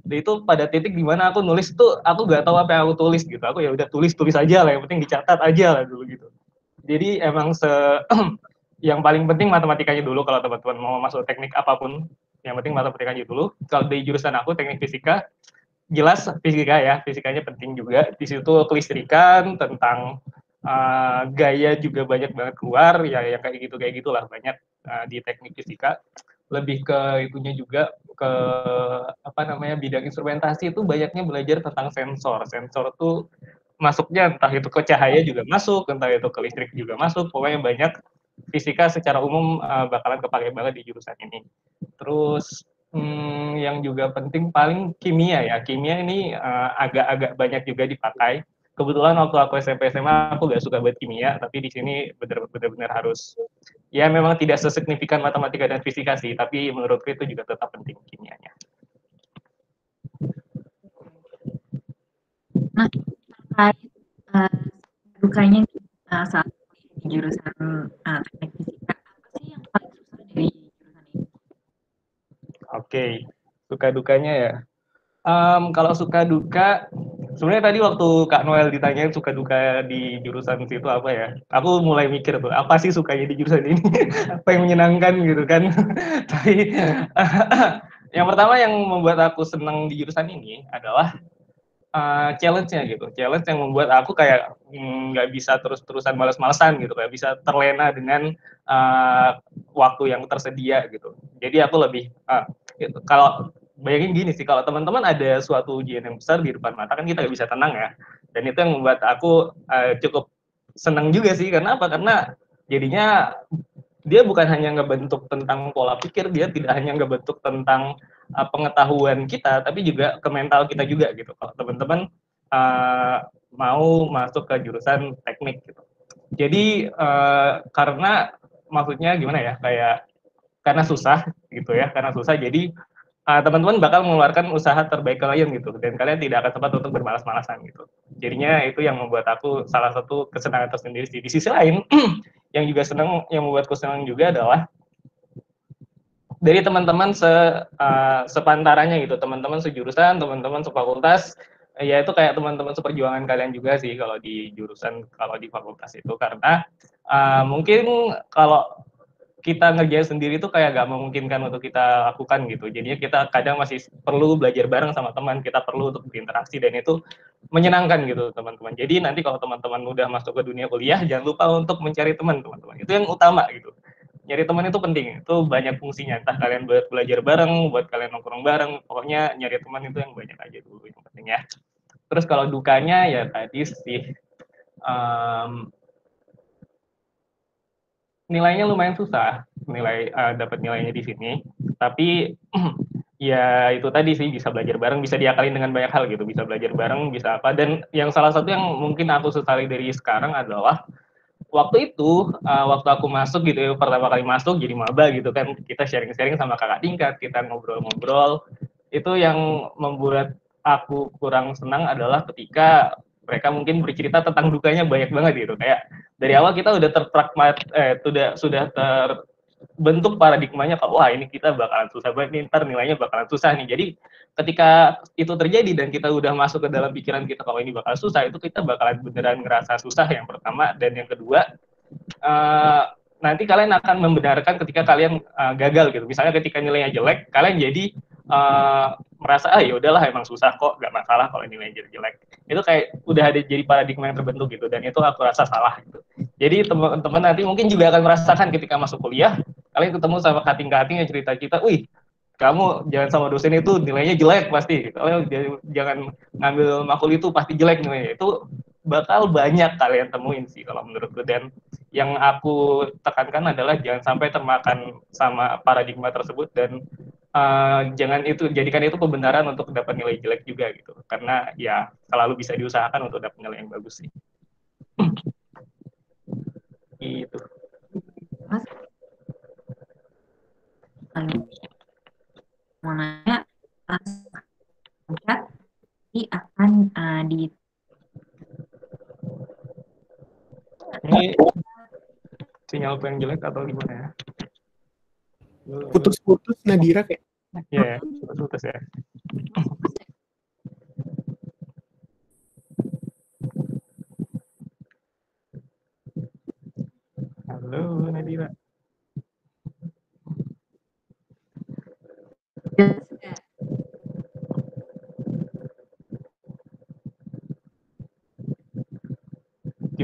Dan itu pada titik dimana aku nulis tuh aku nggak tahu apa yang aku tulis gitu. Aku ya udah tulis aja lah, yang penting dicatat aja lah dulu gitu. Jadi emang yang paling penting matematikanya dulu kalau teman-teman mau masuk teknik apapun. Yang penting matematikanya dulu. Kalau di jurusan aku teknik fisika, jelas fisika ya, fisikanya penting juga. Di situ kelistrikan, tentang gaya juga banyak banget keluar, ya kayak gitulah banyak di teknik fisika. Lebih ke itunya juga, ke bidang instrumentasi itu banyaknya belajar tentang sensor. Sensor tuh masuknya entah itu ke cahaya juga masuk, entah itu ke listrik juga masuk, pokoknya banyak fisika secara umum bakalan kepake banget di jurusan ini. Terus yang juga penting paling kimia ya. Kimia ini agak-agak banyak juga dipakai. Kebetulan waktu aku SMP SMA aku gak suka buat kimia, tapi di sini benar-benar harus, ya memang tidak sesignifikan matematika dan fisika sih, tapi menurutku itu juga tetap penting kimianya. Nah, terkait dukanya saat di jurusan teknik fisika, apa sih yang paling susah dari jurusan ini? Oke, suka dukanya ya. Kalau suka duka, sebenarnya tadi waktu Kak Noel ditanyain suka duka di jurusan situ apa ya, aku mulai mikir tuh, apa sih sukanya di jurusan ini? Apa yang menyenangkan gitu kan? Tapi yang pertama yang membuat aku senang di jurusan ini adalah challenge-nya gitu. Challenge yang membuat aku kayak nggak bisa terus-terusan males-malesan gitu, kayak bisa terlena dengan waktu yang tersedia gitu. Jadi aku lebih gitu. Kalau bayangin gini sih, kalau teman-teman ada suatu ujian yang besar di depan mata kan kita nggak bisa tenang ya. Dan itu yang membuat aku cukup senang juga sih. Karena apa? Karena jadinya dia bukan hanya ngebentuk tentang pola pikir, dia tidak hanya ngebentuk tentang pengetahuan kita, tapi juga ke mental kita juga gitu. Kalau teman-teman mau masuk ke jurusan teknik gitu. Jadi karena maksudnya gimana ya, kayak karena susah gitu ya, karena susah jadi teman-teman bakal mengeluarkan usaha terbaik kalian gitu, dan kalian tidak akan sempat untuk bermalas-malasan gitu. Jadinya itu yang membuat aku salah satu kesenangan tersendiri sih. Di sisi lain, yang juga senang, yang membuatku senang juga adalah dari teman-teman sepantarannya gitu, teman-teman sejurusan, teman-teman sefakultas, ya itu kayak teman-teman seperjuangan kalian juga sih kalau di jurusan, kalau di fakultas itu. Karena mungkin kalau kita ngerjain sendiri tuh kayak gak memungkinkan untuk kita lakukan gitu. Jadinya kita kadang masih perlu belajar bareng sama teman, kita perlu untuk berinteraksi, dan itu menyenangkan gitu teman-teman. Jadi nanti kalau teman-teman udah masuk ke dunia kuliah, jangan lupa untuk mencari teman, teman-teman. Itu yang utama gitu. Nyari teman itu penting, itu banyak fungsinya. Entah kalian buat belajar bareng, buat kalian nongkrong bareng, pokoknya nyari teman itu yang banyak aja dulu yang penting ya. Terus kalau dukanya ya tadi sih, nilainya lumayan susah, dapat nilainya di sini. Tapi ya itu tadi sih, bisa belajar bareng, bisa diakalin dengan banyak hal gitu, bisa belajar bareng, bisa apa. Dan yang salah satu yang mungkin aku sesali dari sekarang adalah waktu itu, waktu aku masuk gitu ya, pertama kali masuk jadi maba gitu kan, kita sharing-sharing sama kakak tingkat, kita ngobrol-ngobrol. Itu yang membuat aku kurang senang adalah ketika mereka mungkin bercerita tentang dukanya banyak banget gitu. Kayak dari awal kita udah sudah terbentuk paradigmanya kalau wah ini kita bakalan susah banget nih, ntar nilainya bakalan susah nih. Jadi ketika itu terjadi dan kita udah masuk ke dalam pikiran kita kalau ini bakal susah, itu kita bakalan beneran ngerasa susah yang pertama. Dan yang kedua, nanti kalian akan membenarkan ketika kalian gagal gitu. Misalnya ketika nilainya jelek, kalian jadi merasa ya udahlah emang susah kok, nggak masalah kalau nilainya jelek. Itu kayak udah ada jadi paradigma yang terbentuk gitu, dan itu aku rasa salah gitu. Jadi teman-teman nanti mungkin juga akan merasakan ketika masuk kuliah, kalian ketemu sama kating-kating yang cerita kita, wih kamu jangan sama dosen itu nilainya jelek pasti, kalian jangan ngambil makul itu pasti jelek nilainya. Itu bakal banyak kalian temuin sih kalau menurutku. Dan yang aku tekankan adalah jangan sampai termakan sama paradigma tersebut, dan jangan itu jadikan itu pembenaran untuk dapat nilai jelek juga gitu, karena ya selalu bisa diusahakan untuk dapat nilai yang bagus sih. Gitu. Mas, mau nanya, nanti akan di Ini sinyal yang jelek atau gimana ya? Putus-putus Nadira kayak. Ya, putus ya. Halo Nadira.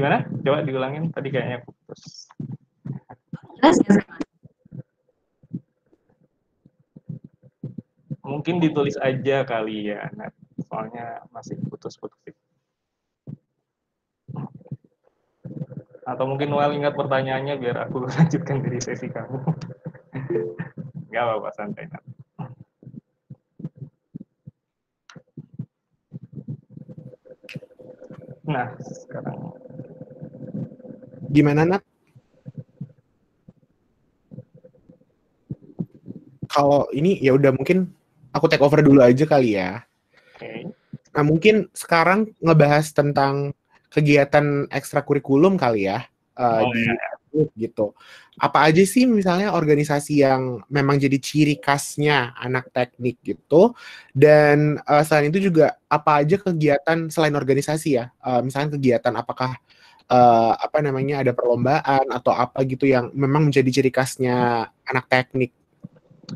Gimana? Coba diulangin, tadi kayaknya putus. Jelas ya sekarang? Mungkin ditulis aja kali ya, Nat. Soalnya masih putus-putus. Atau mungkin Noel ingat pertanyaannya biar aku lanjutkan dari sesi kamu. Nggak apa-apa, santai, Nat. Nah, sekarang Gimana, Nat? Kalau ini ya udah mungkin aku take over dulu aja kali ya. Oke. Nah, mungkin sekarang ngebahas tentang kegiatan ekstrakurikulum kali ya di gitu. Apa aja sih misalnya organisasi yang memang jadi ciri khasnya anak teknik gitu, dan selain itu juga apa aja kegiatan selain organisasi ya, misalnya kegiatan apakah apa namanya ada perlombaan atau apa gitu yang memang menjadi ciri khasnya anak teknik.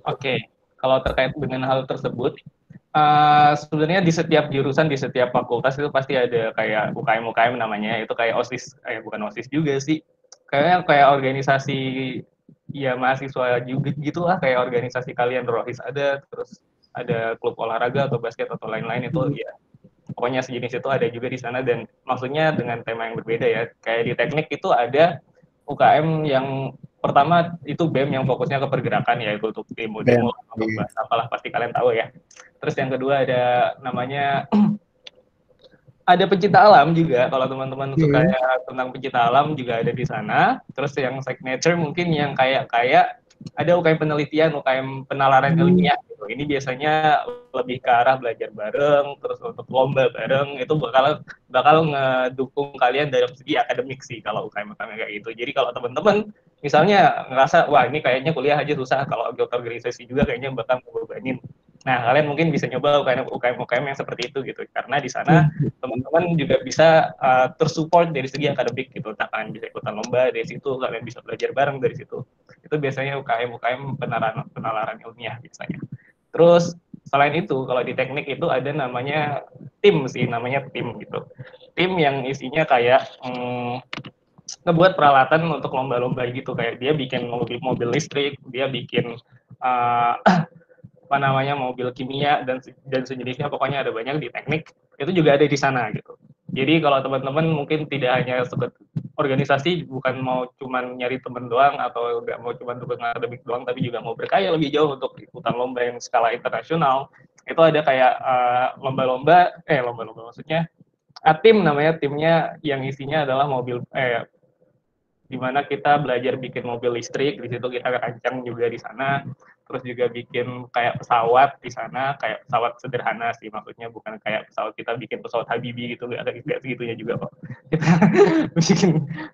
Oke, kalau terkait dengan hal tersebut, sebenarnya di setiap jurusan, di setiap fakultas itu pasti ada kayak UKM namanya, itu kayak OSIS, bukan OSIS juga sih, kayak organisasi ya mahasiswa juga gitulah, kayak organisasi kalian Rohis ada, terus ada klub olahraga atau basket atau lain-lain itu ya pokoknya sejenis itu ada juga di sana, dan maksudnya dengan tema yang berbeda ya. Kayak di teknik itu ada UKM yang pertama itu BEM yang fokusnya ke pergerakan, yaitu untuk demo-demo atau bahas apalah, pasti kalian tahu ya. Terus yang kedua ada namanya ada pencinta alam juga, kalau teman-teman suka tentang pencinta alam juga ada di sana. Terus yang signature mungkin yang kayak ada UKM penelitian, UKM penalaran ilmiah gitu. Ini biasanya lebih ke arah belajar bareng, terus untuk lomba bareng, itu bakal ngedukung kalian dari segi akademik sih kalau UKM kayak gitu. Jadi kalau teman-teman misalnya ngerasa wah ini kayaknya kuliah aja susah, kalau ikut organisasi juga kayaknya bakal ngebebanin. Nah, kalian mungkin bisa nyoba UKM yang seperti itu gitu, karena di sana teman-teman juga bisa tersupport dari segi akademik gitu. Entah kalian bisa ikutan lomba dari situ, kalian bisa belajar bareng dari situ. Itu biasanya UKM penalaran ilmiah biasanya. Terus selain itu, kalau di teknik itu ada namanya tim sih, namanya tim gitu. Tim yang isinya kayak ngebuat peralatan untuk lomba-lomba gitu, kayak dia bikin mobil listrik, dia bikin apa namanya mobil kimia dan sejenisnya, pokoknya ada banyak di teknik, itu juga ada di sana gitu. Jadi kalau teman-teman mungkin tidak hanya sekedar organisasi, bukan mau cuman nyari teman doang atau nggak mau cuman dukung akademik doang, tapi juga mau berkarya lebih jauh untuk ikutan lomba yang skala internasional, itu ada kayak lomba-lomba maksudnya tim namanya, timnya yang isinya adalah mobil di mana kita belajar bikin mobil listrik, di situ kita rancang juga di sana. Terus juga bikin kayak pesawat di sana, kayak pesawat sederhana sih, maksudnya bukan kayak pesawat kita bikin pesawat Habibie gitu, nggak segitunya juga kok. Kita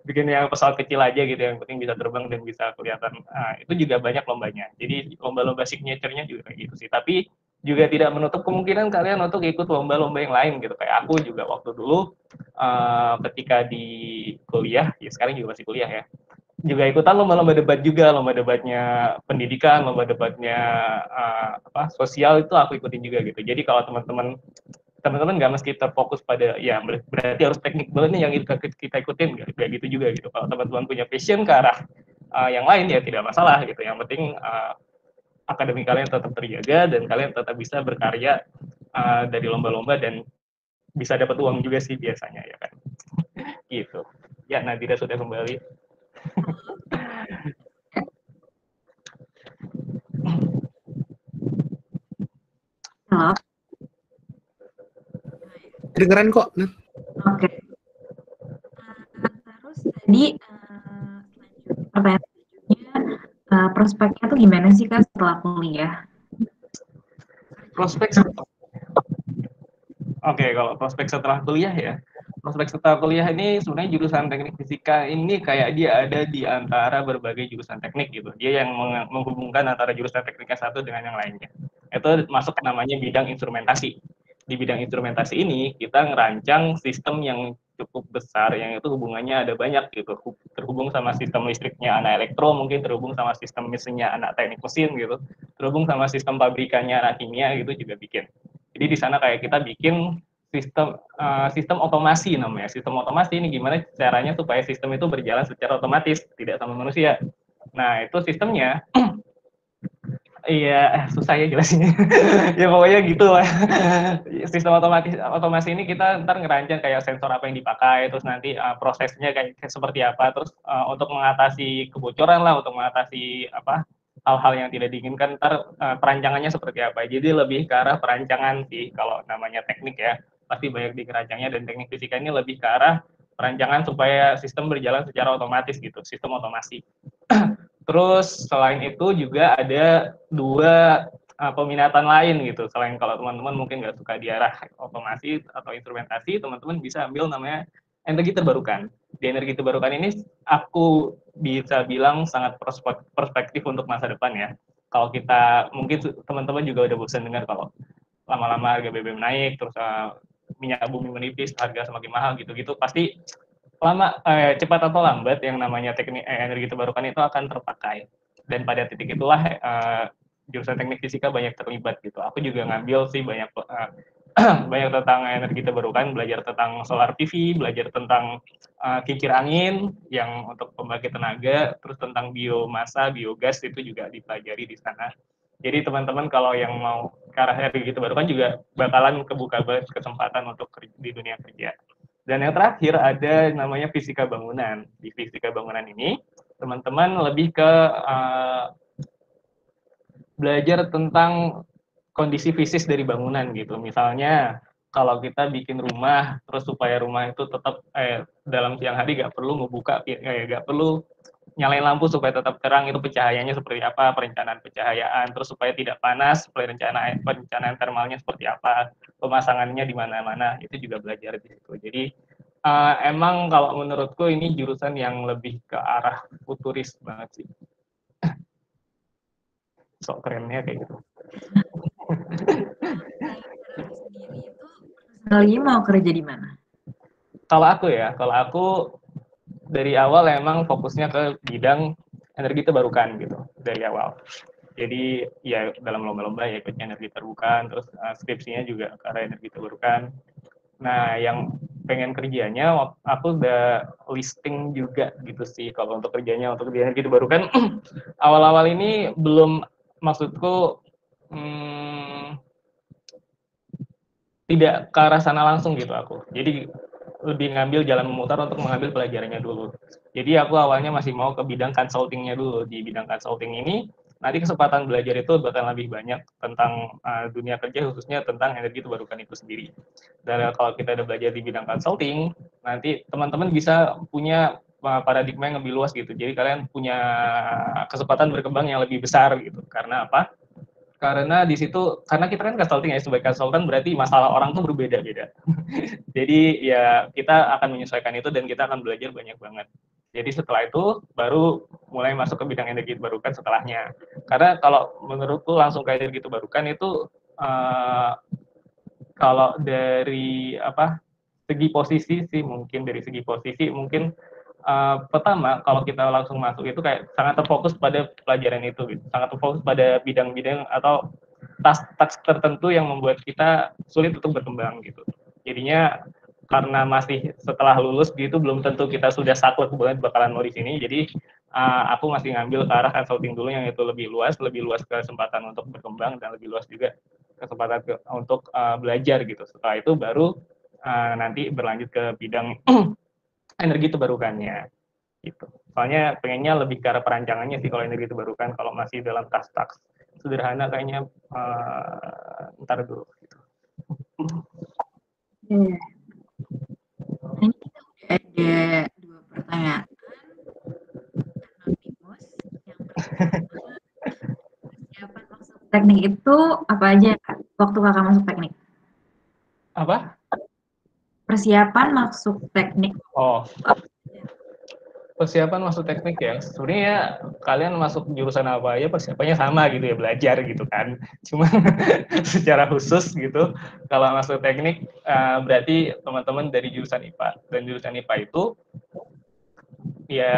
bikin yang pesawat kecil aja gitu, yang penting bisa terbang dan bisa kelihatan. Nah, itu juga banyak lombanya. Jadi lomba-lomba signature-nya juga kayak gitu sih. Tapi juga tidak menutup kemungkinan kalian untuk ikut lomba-lomba yang lain gitu. Kayak aku juga waktu dulu ketika di kuliah, ya sekarang juga masih kuliah ya, juga ikutan lomba-lomba debat juga, lomba debatnya pendidikan, lomba debatnya sosial, itu aku ikutin juga gitu. Jadi kalau teman-teman nggak mesti terfokus pada ya berarti harus teknik banget nih yang kita ikutin, nggak gitu juga gitu. Kalau teman-teman punya passion ke arah yang lain ya tidak masalah gitu. Yang penting akademik kalian tetap terjaga dan kalian tetap bisa berkarya dari lomba-lomba dan bisa dapat uang juga sih biasanya ya kan. Gitu. Ya, Nadira sudah kembali. Halo. Kedengeran kok. Oke. Terus tadi pertanyaan selanjutnya, prospeknya tuh gimana sih Kak setelah kuliah? Kalau prospek setelah kuliah ya, prospek setelah kuliah ini sebenarnya jurusan teknik fisika ini kayak dia ada di antara berbagai jurusan teknik gitu. Dia yang menghubungkan antara jurusan tekniknya satu dengan yang lainnya. Itu masuk namanya bidang instrumentasi. Di bidang instrumentasi ini kita ngerancang sistem yang cukup besar, yang itu hubungannya ada banyak gitu, terhubung sama sistem listriknya anak elektro, mungkin terhubung sama sistem mesinnya anak teknik mesin gitu, terhubung sama sistem pabrikannya anak kimia gitu juga bikin. Jadi di sana kayak kita bikin sistem otomasi namanya. Sistem otomasi ini gimana caranya supaya sistem itu berjalan secara otomatis, tidak sama manusia. Nah, itu sistemnya, iya susah ya jelasinnya. Ya pokoknya gitu lah. Sistem otomasi ini kita ntar ngerancang kayak sensor apa yang dipakai, terus nanti prosesnya kayak seperti apa, terus untuk mengatasi kebocoran lah, untuk mengatasi apa hal-hal yang tidak diinginkan, ntar perancangannya seperti apa. Jadi lebih ke arah perancangan sih, kalau namanya teknik ya, pasti banyak di kerancangnya, dan teknik fisika ini lebih ke arah perancangan supaya sistem berjalan secara otomatis gitu, sistem otomasi. Terus selain itu juga ada dua peminatan lain gitu. Selain kalau teman-teman mungkin nggak suka di arah otomasi atau instrumentasi, teman-teman bisa ambil namanya energi terbarukan. Di energi terbarukan ini aku bisa bilang sangat perspektif untuk masa depan ya. Kalau kita, mungkin teman-teman juga udah bosan dengar kalau lama-lama harga BBM naik, terus minyak bumi menipis, harga semakin mahal gitu-gitu, pasti cepat atau lambat yang namanya teknik energi terbarukan itu akan terpakai. Dan pada titik itulah jurusan teknik fisika banyak terlibat gitu. Aku juga ngambil sih banyak banyak tentang energi terbarukan, belajar tentang solar PV, belajar tentang kincir angin yang untuk pembangkit tenaga, terus tentang biomasa, biogas itu juga dipelajari di sana. Jadi teman-teman kalau yang mau ke arah energi terbarukan juga bakalan kebuka banget kesempatan untuk di dunia kerja. Dan yang terakhir ada namanya fisika bangunan. Di fisika bangunan ini, teman-teman lebih ke belajar tentang kondisi fisik dari bangunan gitu. Misalnya, kalau kita bikin rumah, terus supaya rumah itu tetap dalam siang hari nggak perlu ngebuka, nggak perlu nyalain lampu supaya tetap terang, itu pencahayaannya seperti apa, perencanaan pencahayaan, terus supaya tidak panas, perencanaan termalnya seperti apa, pemasangannya di mana-mana, itu juga belajar di situ. Jadi emang kalau menurutku ini jurusan yang lebih ke arah futuris banget sih. Sok kerennya kayak gitu. Personally mau kerja di mana? Kalau aku dari awal emang fokusnya ke bidang energi terbarukan gitu dari awal. Jadi ya dalam lomba-lomba ya ikutnya energi terbarukan, terus skripsinya juga ke arah energi terbarukan. Nah, yang pengen kerjanya aku udah listing juga gitu sih kalau untuk kerjanya untuk di energi terbarukan. Awal-awal ini belum, maksudku tidak ke arah sana langsung gitu aku. Jadi lebih ngambil jalan memutar untuk mengambil pelajarannya dulu. Jadi aku awalnya masih mau ke bidang consultingnya dulu. Di bidang consulting ini nanti kesempatan belajar itu bakal lebih banyak tentang dunia kerja, khususnya tentang energi terbarukan itu sendiri. Dan kalau kita udah belajar di bidang consulting, nanti teman-teman bisa punya paradigma yang lebih luas gitu. Jadi kalian punya kesempatan berkembang yang lebih besar gitu. Karena apa? Karena di situ, karena kita kan consulting ya, sebagai konsultan berarti masalah orang tuh berbeda-beda. Jadi ya kita akan menyesuaikan itu dan kita akan belajar banyak banget. Jadi setelah itu baru mulai masuk ke bidang energi terbarukan setelahnya. Karena kalau menurutku langsung ke energi terbarukan itu kalau dari segi posisi sih, mungkin dari segi posisi mungkin pertama kalau kita langsung masuk itu kayak sangat terfokus pada pelajaran itu gitu. Sangat terfokus pada bidang-bidang atau task tertentu yang membuat kita sulit untuk berkembang gitu. Jadinya karena masih setelah lulus gitu belum tentu kita sudah saklek banget bakalan mau di sini. Jadi aku masih ngambil ke arah consulting dulu yang itu lebih luas kesempatan untuk berkembang dan lebih luas juga kesempatan untuk belajar gitu. Setelah itu baru nanti berlanjut ke bidang energi terbarukannya gitu. Soalnya pengennya lebih ke arah perancangannya sih kalau energi terbarukan. Kalau masih dalam tas-tas sederhana kayaknya ntar dulu gitu. Ini kita udah ada 2 pertanyaan anonimus. Yang pertama, persiapan masuk teknik itu apa aja waktu kakak masuk teknik? Apa? Persiapan masuk teknik. Oh, persiapan masuk teknik ya. Sebenarnya kalian masuk jurusan apa aja persiapannya sama gitu ya, belajar gitu kan. Cuma secara khusus gitu, kalau masuk teknik berarti teman-teman dari jurusan IPA. Dan jurusan IPA itu ya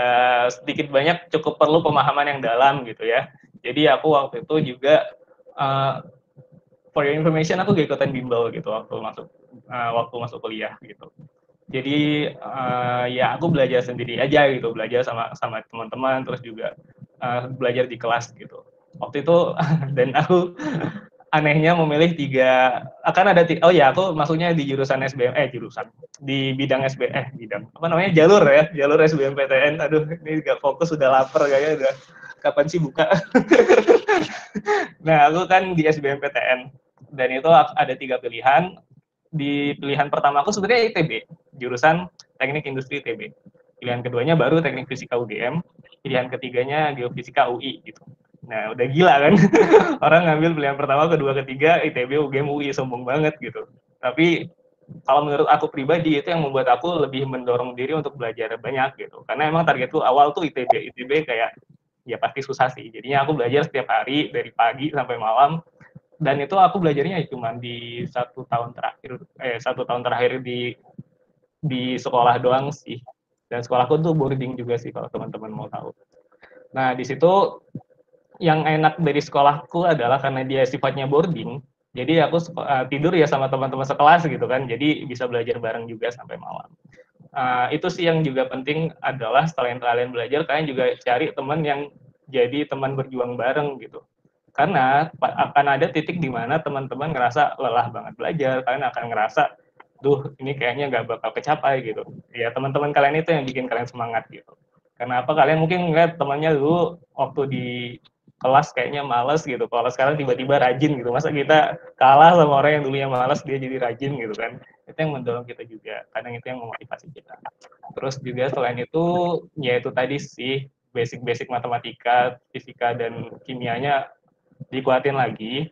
sedikit banyak cukup perlu pemahaman yang dalam gitu ya. Jadi aku waktu itu juga for your information aku gak ikutan bimbel gitu waktu masuk kuliah gitu. Jadi ya aku belajar sendiri aja gitu, belajar sama teman-teman, terus juga belajar di kelas gitu. Waktu itu dan aku anehnya memilih aku masuknya di jurusan di bidang jalur SBMPTN. Aduh, ini gak fokus, udah lapar kayaknya, udah kapan sih buka. Nah, aku kan di SBMPTN dan itu ada 3 pilihan. Di pilihan pertama aku sebenarnya ITB, jurusan Teknik Industri ITB. Pilihan keduanya baru Teknik Fisika UGM, pilihan ketiganya Geofisika UI gitu. Nah, udah gila kan? Orang ngambil pilihan pertama, kedua, ketiga ITB, UGM, UI, sombong banget gitu. Tapi kalau menurut aku pribadi itu yang membuat aku lebih mendorong diri untuk belajar banyak gitu. Karena emang targetku awal tuh ITB kayak ya pasti susah sih. Jadinya aku belajar setiap hari dari pagi sampai malam. Dan itu aku belajarnya cuma di 1 tahun terakhir di sekolah doang sih. Dan sekolahku tuh boarding juga sih kalau teman-teman mau tahu. Nah, di situ yang enak dari sekolahku adalah karena dia sifatnya boarding, jadi aku tidur ya sama teman-teman sekelas gitu kan, jadi bisa belajar bareng juga sampai malam. Itu sih yang juga penting adalah selain kalian belajar, kalian juga cari teman yang jadi teman berjuang bareng gitu. Karena akan ada titik di mana teman-teman ngerasa lelah banget belajar, kalian akan ngerasa, duh ini kayaknya nggak bakal kecapai gitu. Ya teman-teman kalian itu yang bikin kalian semangat gitu. Karena apa, kalian mungkin ngeliat temannya dulu waktu di kelas kayaknya males gitu, kalau sekarang tiba-tiba rajin gitu. Masa kita kalah sama orang yang dulunya males, dia jadi rajin gitu kan. Itu yang mendorong kita juga, kadang itu yang memotivasi kita. Terus juga selain itu, ya itu tadi sih, basic-basic matematika, fisika, dan kimianya dikuatin lagi.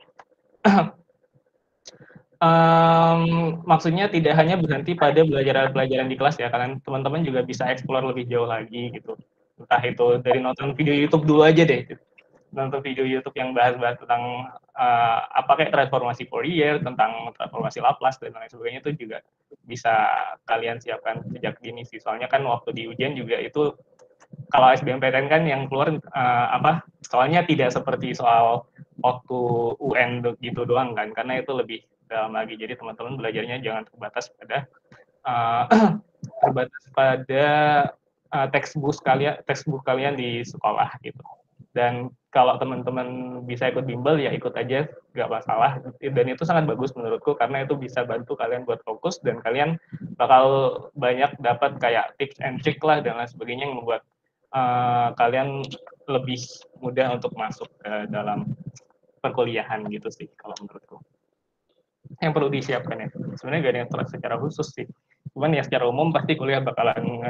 Maksudnya tidak hanya berhenti pada pelajaran di kelas ya, kalian teman-teman juga bisa explore lebih jauh lagi gitu. Entah itu dari nonton video YouTube dulu aja deh, nonton video YouTube yang bahas-bahas tentang kayak transformasi Fourier, tentang transformasi Laplace dan lain sebagainya, itu juga bisa kalian siapkan sejak dini sih. Soalnya kan waktu di ujian juga itu, kalau SBMPTN kan yang keluar soalnya tidak seperti soal waktu UN gitu doang kan, karena itu lebih dalam lagi. Jadi teman-teman belajarnya jangan terbatas pada textbook kalian di sekolah gitu. Dan kalau teman-teman bisa ikut bimbel ya ikut aja, nggak masalah. Dan itu sangat bagus menurutku karena itu bisa bantu kalian buat fokus dan kalian bakal banyak dapat kayak tips and trick lah dan lain sebagainya yang membuat kalian lebih mudah untuk masuk ke dalam perkuliahan gitu sih kalau menurutku. Yang perlu disiapkan ya. Sebenarnya gak ada yang secara khusus sih. Cuman ya secara umum pasti kuliah bakalan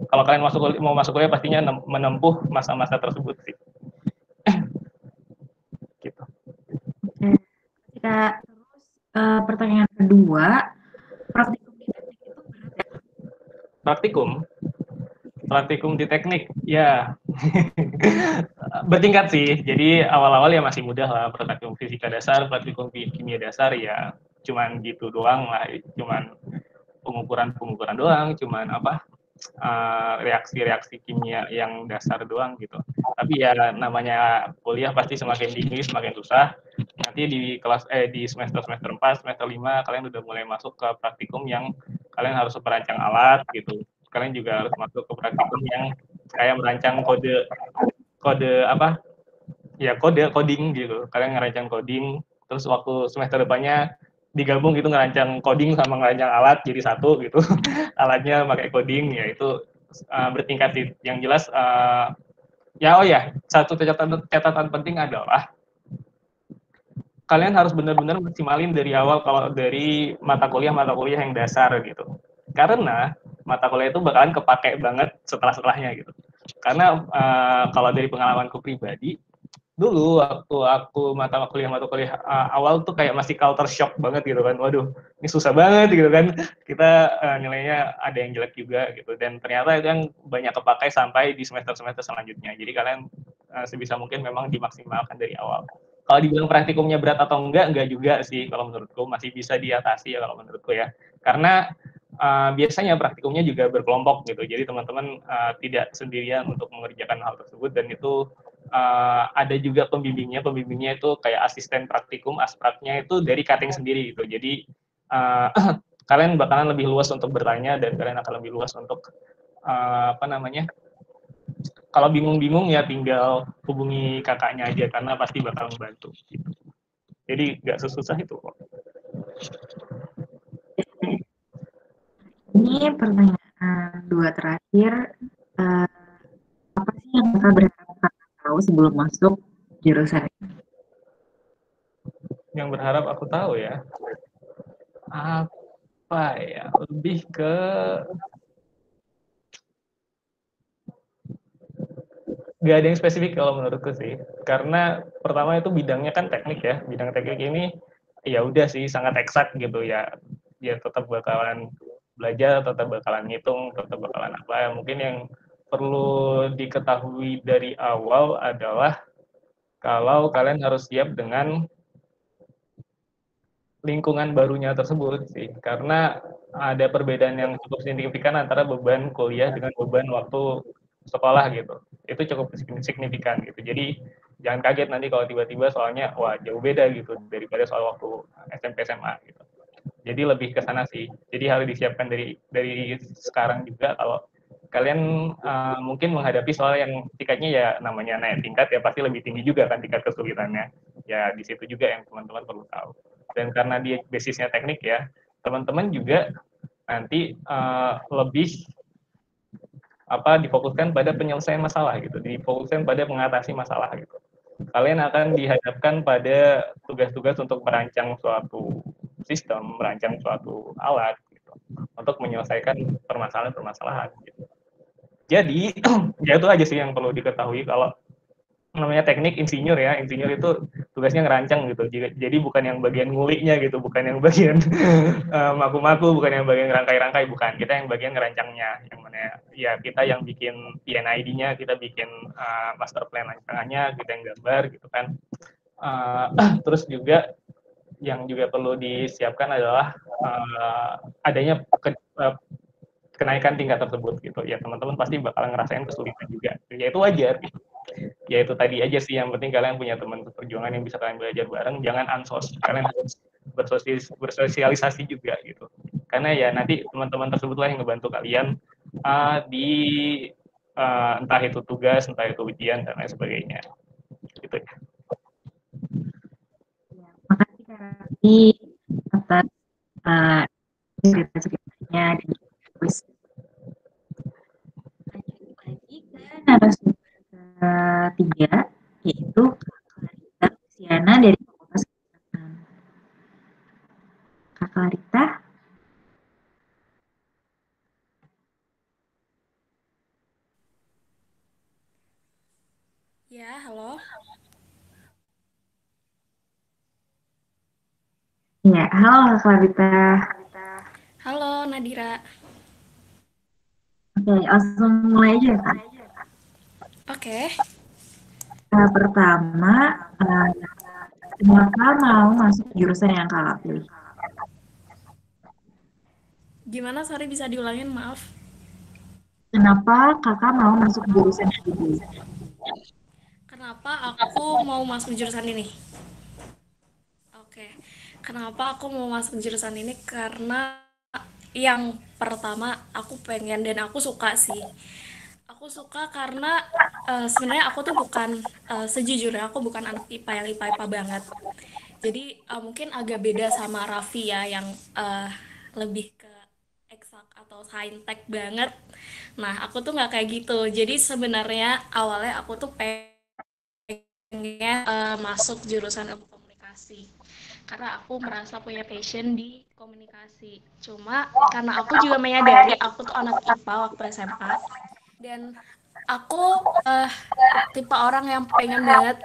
kalau kalian mau masuk kuliah pastinya menempuh masa-masa tersebut sih. Gitu. Oke. Kita terus pertanyaan kedua, praktikum di teknik itu berat ya? Praktikum di teknik ya bertingkat sih. Jadi awal-awal ya masih mudah lah, praktikum fisika dasar, praktikum kimia dasar ya cuman gitu doang lah, cuman pengukuran doang, cuman reaksi-reaksi kimia yang dasar doang gitu. Tapi ya namanya kuliah pasti semakin tinggi semakin susah. Nanti di semester 4, semester 5 kalian udah mulai masuk ke praktikum yang kalian harus merancang alat gitu. Kalian juga harus masuk ke praktikum yang kayak merancang coding gitu. Kalian ngerancang coding, terus waktu semester depannya digabung gitu, ngerancang coding sama ngerancang alat jadi satu gitu. Alatnya pakai coding, ya itu bertingkat sih. Yang jelas satu catatan penting adalah kalian harus benar-benar maksimalin dari awal kalau dari mata kuliah yang dasar gitu. Karena mata kuliah itu bakalan kepake banget setelahnya gitu. Karena kalau dari pengalamanku pribadi, dulu waktu aku mata kuliah awal tuh kayak masih culture shock banget gitu kan. Waduh, ini susah banget gitu kan. Kita nilainya ada yang jelek juga gitu. Dan ternyata itu yang banyak kepakai sampai di semester-semester selanjutnya. Jadi kalian sebisa mungkin memang dimaksimalkan dari awal. Kalau dibilang praktikumnya berat atau enggak juga sih kalau menurutku, masih bisa diatasi ya kalau menurutku ya. Karena biasanya praktikumnya juga berkelompok gitu. Jadi teman-teman tidak sendirian untuk mengerjakan hal tersebut dan itu ada juga pembimbingnya itu kayak asisten praktikum, aspraknya itu dari cutting sendiri gitu. Jadi kalian bakalan lebih luas untuk bertanya dan kalian akan lebih luas untuk kalau bingung-bingung ya tinggal hubungi kakaknya aja karena pasti bakal membantu. Gitu. Jadi nggak sesusah itu kok. Ini pertanyaan 2 terakhir. Apa sih yang Kakak berharap tahu sebelum masuk jurusan ini? Yang berharap aku tahu ya, apa ya, lebih ke nggak ada yang spesifik kalau menurutku sih, karena pertama itu bidangnya kan teknik ya, bidang teknik ini ya udah sih sangat eksak gitu ya, dia tetap bakalan belajar, tetap bakalan ngitung, tetap bakalan apa ya, mungkin yang perlu diketahui dari awal adalah kalau kalian harus siap dengan lingkungan barunya tersebut sih, karena ada perbedaan yang cukup signifikan antara beban kuliah dengan beban waktu sekolah gitu. Itu cukup signifikan gitu. Jadi jangan kaget nanti kalau tiba-tiba soalnya wah jauh beda gitu daripada soal waktu SMP SMA gitu. Jadi lebih ke sana sih. Jadi harus disiapkan dari sekarang juga kalau kalian mungkin menghadapi soal yang tingkatnya ya namanya naik tingkat ya pasti lebih tinggi juga kan tingkat kesulitannya. Ya di situ juga yang teman-teman perlu tahu. Dan karena dia basisnya teknik ya, teman-teman juga nanti lebih difokuskan pada penyelesaian masalah gitu, difokuskan pada mengatasi masalah gitu. Kalian akan dihadapkan pada tugas-tugas untuk merancang suatu sistem, merancang suatu alat gitu, untuk menyelesaikan permasalahan-permasalahan gitu. Jadi ya itu aja sih yang perlu diketahui kalau namanya teknik insinyur ya, insinyur itu tugasnya ngerancang gitu, jadi bukan yang bagian nguliknya gitu, bukan yang bagian maku-maku, bukan yang bagian rangkai-rangkai, bukan, kita yang bagian ngerancangnya, yang mana ya kita yang bikin PNID-nya, kita bikin master plan rancangannya, kita yang gambar gitu kan. Terus juga yang juga perlu disiapkan adalah adanya kenaikan tingkat tersebut gitu ya, teman-teman pasti bakal ngerasain kesulitan juga, ya itu wajar gitu. Ya itu tadi aja sih, yang penting kalian punya teman perjuangan yang bisa kalian belajar bareng, jangan ansos, kalian harus bersosialisasi juga gitu, karena ya nanti teman-teman tersebutlah yang ngebantu kalian di entah itu tugas, entah itu ujian dan lain sebagainya gitu ya. Makasih Kak Raffi atas cerita-ceritanya dan kuis. Lanjut lagi ke narasumber ketiga, yaitu Kak Clarita Luciana dari Fakultas Kesehatan. Kak Clarita. Ya, halo. Ya, halo Kak Clarita. Halo Nadira. Oke, langsung mulai aja Kak. Oke. Pertama, kenapa mau masuk jurusan yang Kakak pilih? Gimana? Sorry, bisa diulangin, maaf. Kenapa Kakak mau masuk jurusan ini? Kenapa aku mau masuk jurusan ini? Oke. Kenapa aku mau masuk jurusan ini? Karena yang pertama aku pengen dan aku suka sih. Aku suka karena sebenarnya aku tuh bukan sejujurnya aku bukan anak IPA yang IPA banget. Jadi mungkin agak beda sama Raffi ya yang lebih ke eksak atau saintek banget. Nah, aku tuh nggak kayak gitu. Jadi sebenarnya awalnya aku tuh pengen masuk jurusan ilmu komunikasi. Karena aku merasa punya passion di komunikasi. Cuma karena aku juga menyadari aku tuh anak IPA waktu SMA. Dan aku tipe orang yang pengen banget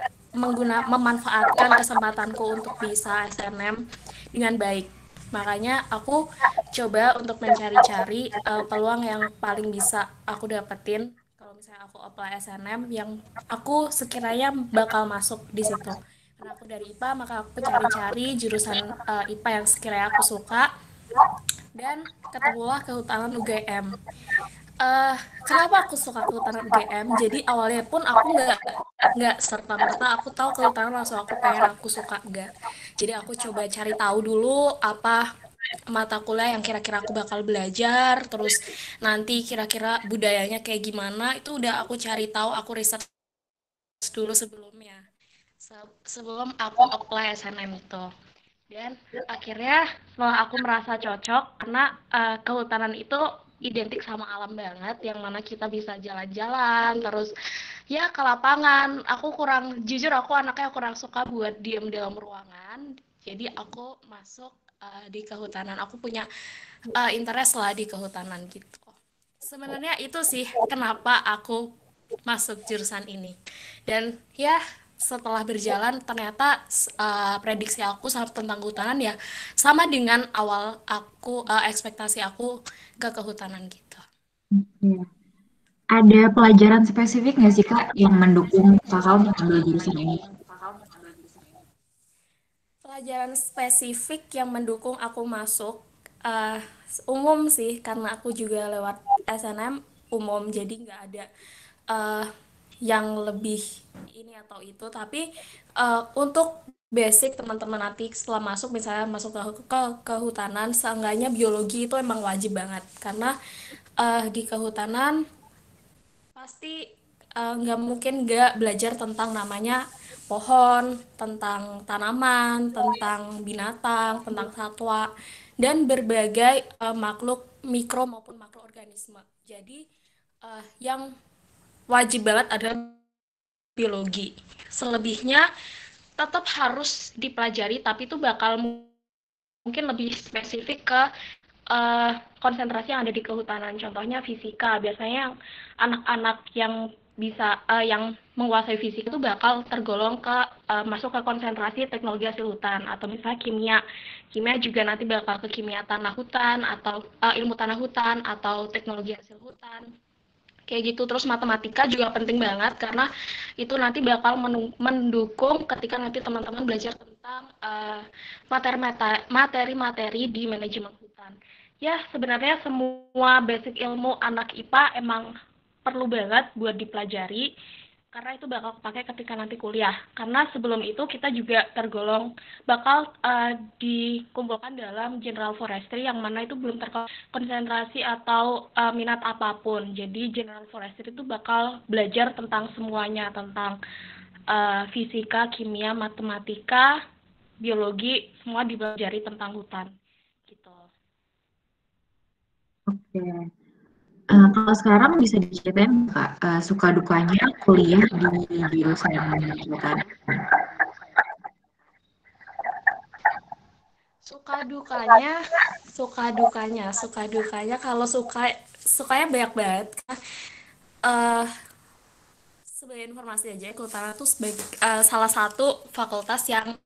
memanfaatkan kesempatanku untuk bisa SNM dengan baik. Makanya aku coba untuk mencari-cari peluang yang paling bisa aku dapetin kalau misalnya aku apply SNM yang aku sekiranya bakal masuk di situ. Karena aku dari IPA, maka aku cari-cari jurusan IPA yang sekiranya aku suka dan ketemulah Kehutanan UGM. Kenapa aku suka Kehutanan UGM? Jadi awalnya pun aku nggak nggak serta-merta aku tahu kehutanan langsung aku pengen aku suka, enggak. Jadi aku coba cari tahu dulu apa mata kuliah yang kira-kira aku bakal belajar, terus nanti kira-kira budayanya kayak gimana, itu udah aku cari tahu, aku riset dulu sebelumnya. Sebelum aku apply SNM itu. Dan akhirnya setelah aku merasa cocok, karena kehutanan itu identik sama alam banget, yang mana kita bisa jalan-jalan, terus ya ke lapangan. Jujur aku anaknya kurang suka buat diem dalam ruangan, jadi aku masuk di kehutanan. Aku punya interest lah di kehutanan gitu. Sebenarnya itu sih kenapa aku masuk jurusan ini. Dan ya setelah berjalan ternyata prediksi aku tentang kehutanan ya sama dengan awal aku ekspektasi aku ke kehutanan gitu. Oke. Ada pelajaran spesifik nggak sih Kak yang mendukung Kakak untuk ambil jurusan ini? Pelajaran spesifik yang mendukung aku masuk umum sih, karena aku juga lewat SNM umum, jadi nggak ada uh, yang lebih ini atau itu. Tapi untuk basic teman-teman nanti setelah masuk, misalnya masuk ke kehutanan, seenggaknya biologi itu emang wajib banget, karena di kehutanan pasti nggak mungkin nggak belajar tentang namanya pohon, tentang tanaman, tentang binatang, tentang satwa, dan berbagai makhluk mikro maupun makroorganisme. Jadi yang wajib banget adalah biologi. Selebihnya tetap harus dipelajari, tapi itu bakal mungkin lebih spesifik ke konsentrasi yang ada di kehutanan. Contohnya fisika. Biasanya anak-anak yang bisa yang menguasai fisika itu bakal tergolong ke masuk ke konsentrasi teknologi hasil hutan, atau misalnya kimia juga nanti bakal ke kimia tanah hutan, atau ilmu tanah hutan, atau teknologi hasil hutan kayak gitu. Terus matematika juga penting banget, karena itu nanti bakal mendukung ketika nanti teman-teman belajar tentang materi-materi di manajemen hutan. Ya, sebenarnya semua basic ilmu anak IPA emang perlu banget buat dipelajari, karena itu bakal kepake ketika nanti kuliah. Karena sebelum itu kita juga tergolong bakal dikumpulkan dalam General Forestry, yang mana itu belum terkonsentrasi atau minat apapun. Jadi General Forestry itu bakal belajar tentang semuanya, tentang fisika, kimia, matematika, biologi, semua dipelajari tentang hutan. Gitu. Oke. Kalau sekarang bisa diceritain Kak, suka dukanya kuliah di jurusan kehutanan? Suka dukanya kalau sukanya banyak banget. Sebagai informasi aja, kehutanan itu sebagai salah satu fakultas yang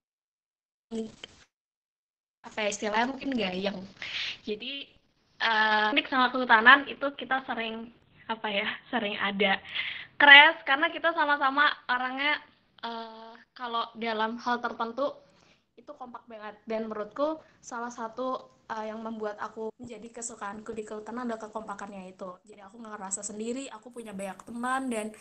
apa ya istilahnya mungkin gayeng. Jadi teknik sama kehutanan itu kita sering ada crash, karena kita sama-sama orangnya kalau dalam hal tertentu itu kompak banget. Dan menurutku salah satu yang membuat aku menjadi kesukaanku di kehutanan adalah kekompakannya itu. Jadi aku nggak ngerasa sendiri, aku punya banyak teman, dan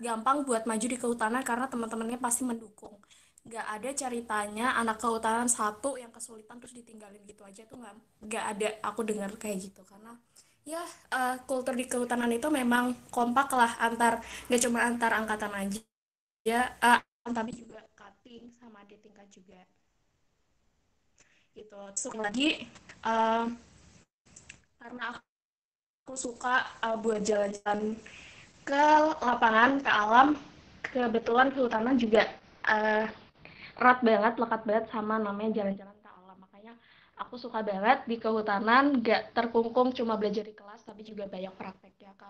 gampang buat maju di kehutanan karena teman-temannya pasti mendukung. Nggak ada ceritanya anak kehutanan satu yang kesulitan terus ditinggalin gitu aja, tuh nggak ada aku dengar kayak gitu. Karena ya kultur di kehutanan itu memang kompak lah, nggak cuma antar angkatan aja ya, tapi juga cutting sama di tingkat juga gitu. Terus lagi karena aku suka buat jalan-jalan ke lapangan, ke alam, kebetulan kehutanan juga lekat banget sama namanya jalan-jalan ke alam. Makanya aku suka banget di kehutanan, gak terkungkung cuma belajar di kelas, tapi juga banyak prakteknya ke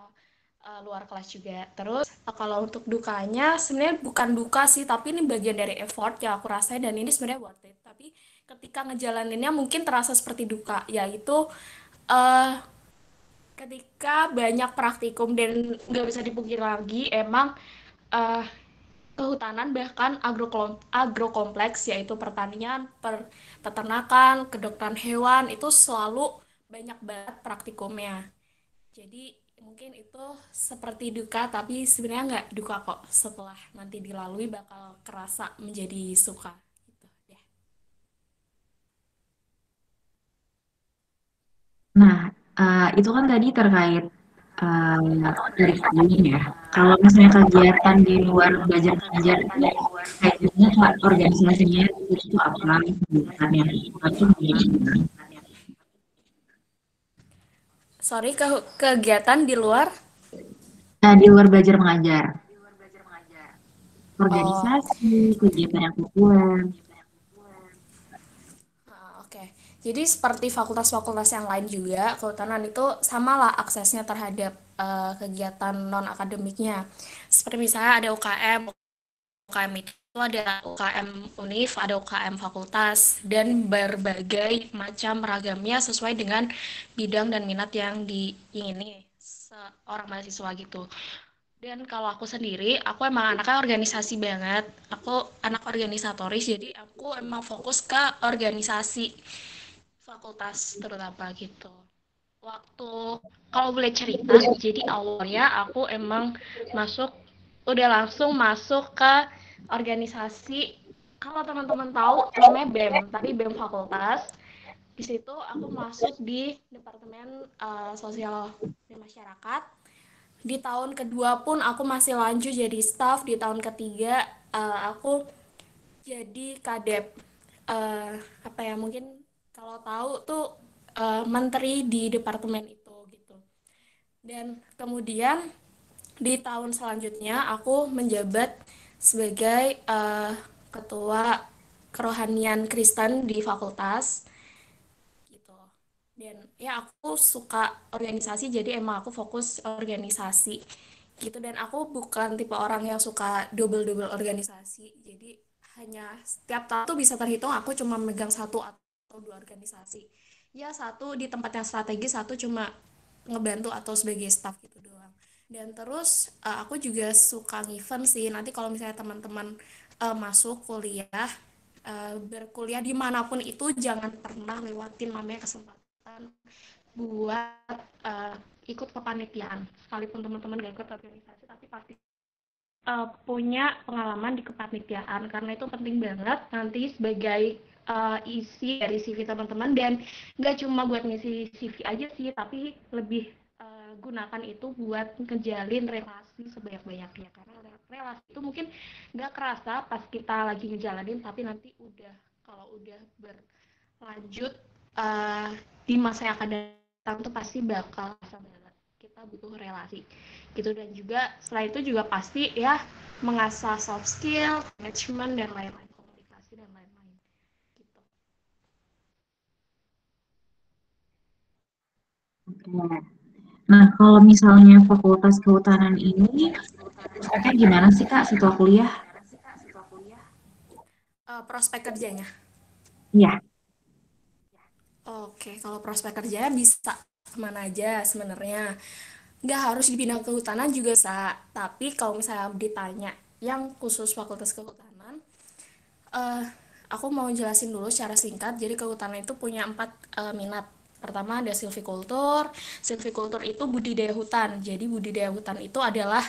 luar kelas juga. Terus kalau untuk dukanya sebenarnya bukan duka sih, tapi ini bagian dari effort yang aku rasain, dan ini sebenarnya worth it. Tapi ketika ngejalaninnya mungkin terasa seperti duka, yaitu ketika banyak praktikum, dan nggak bisa dipungkiri lagi emang kehutanan bahkan agrokompleks, yaitu pertanian, peternakan, kedokteran hewan, itu selalu banyak banget praktikumnya. Jadi Mungkin itu seperti duka, tapi sebenarnya nggak duka kok. Setelah nanti dilalui bakal kerasa menjadi suka. Gitu deh. Nah, itu kan tadi terkait dari kalian ya. Kalau misalnya kegiatan di luar belajar mengajar itu kayak gimana Kak, organisasinya itu apa kegiatannya itu gimana? Sorry, kegiatan di luar. Nah, di luar belajar mengajar, Oh, organisasi, kegiatan yang populer. oke. Jadi seperti fakultas-fakultas yang lain juga, kehutanan itu samalah aksesnya terhadap kegiatan non-akademiknya. Seperti misalnya ada UKM, UKM itu ada UKM UNIF, ada UKM fakultas, dan berbagai macam ragamnya sesuai dengan bidang dan minat yang diingini seorang mahasiswa gitu. Dan kalau aku sendiri, aku emang anaknya organisasi banget. Aku anak organisatoris, jadi aku emang fokus ke organisasi fakultas terutama gitu. Waktu kalau boleh cerita, jadi awalnya aku emang masuk, udah langsung masuk ke organisasi. Kalau teman-teman tahu namanya BEM, tapi BEM fakultas. Di situ aku masuk di Departemen Sosial dan Masyarakat. Di tahun kedua pun aku masih lanjut jadi staff. Di tahun ketiga aku jadi kadep. Apa ya, mungkin kalau tahu tuh menteri di departemen itu gitu. Dan kemudian di tahun selanjutnya aku menjabat sebagai ketua kerohanian Kristen di fakultas gitu. Dan ya aku suka organisasi, jadi emang aku fokus organisasi gitu. Dan aku bukan tipe orang yang suka double-double organisasi, jadi hanya setiap tahun tuh bisa terhitung aku cuma megang satu atau dua organisasi. Ya satu di tempat yang strategis, satu cuma ngebantu atau sebagai staff gitu doang. Dan terus aku juga suka event sih. Nanti kalau misalnya teman-teman masuk kuliah, berkuliah dimanapun itu, jangan pernah lewatin namanya kesempatan buat ikut kepanitiaan. Sekalipun teman-teman gak ikut organisasi, tapi pasti punya pengalaman di kepanitiaan, karena itu penting banget nanti sebagai isi dari CV teman-teman. Dan nggak cuma buat ngisi CV aja sih, tapi lebih gunakan itu buat ngejalin relasi sebanyak-banyaknya, karena relasi itu mungkin nggak kerasa pas kita lagi ngejalanin, tapi nanti udah, kalau udah berlanjut di masa yang akan datang tuh pasti bakal kerasa banget kita butuh relasi gitu. Dan juga selain itu juga pasti ya mengasah soft skill, management, dan lain-lain, komunikasi dan lain-lain gitu. Oke. Nah, kalau misalnya fakultas kehutanan ini, prospeknya gimana sih Kak setelah kuliah? Prospek kerjanya. Iya. Oke, kalau prospek kerjanya bisa kemana aja sebenarnya. Nggak harus di bidang kehutanan juga bisa. Tapi kalau misalnya ditanya yang khusus fakultas kehutanan, eh aku mau jelasin dulu secara singkat. Jadi kehutanan itu punya 4 minat. Pertama ada silvikultur. Silvikultur itu budidaya hutan. Jadi budidaya hutan itu adalah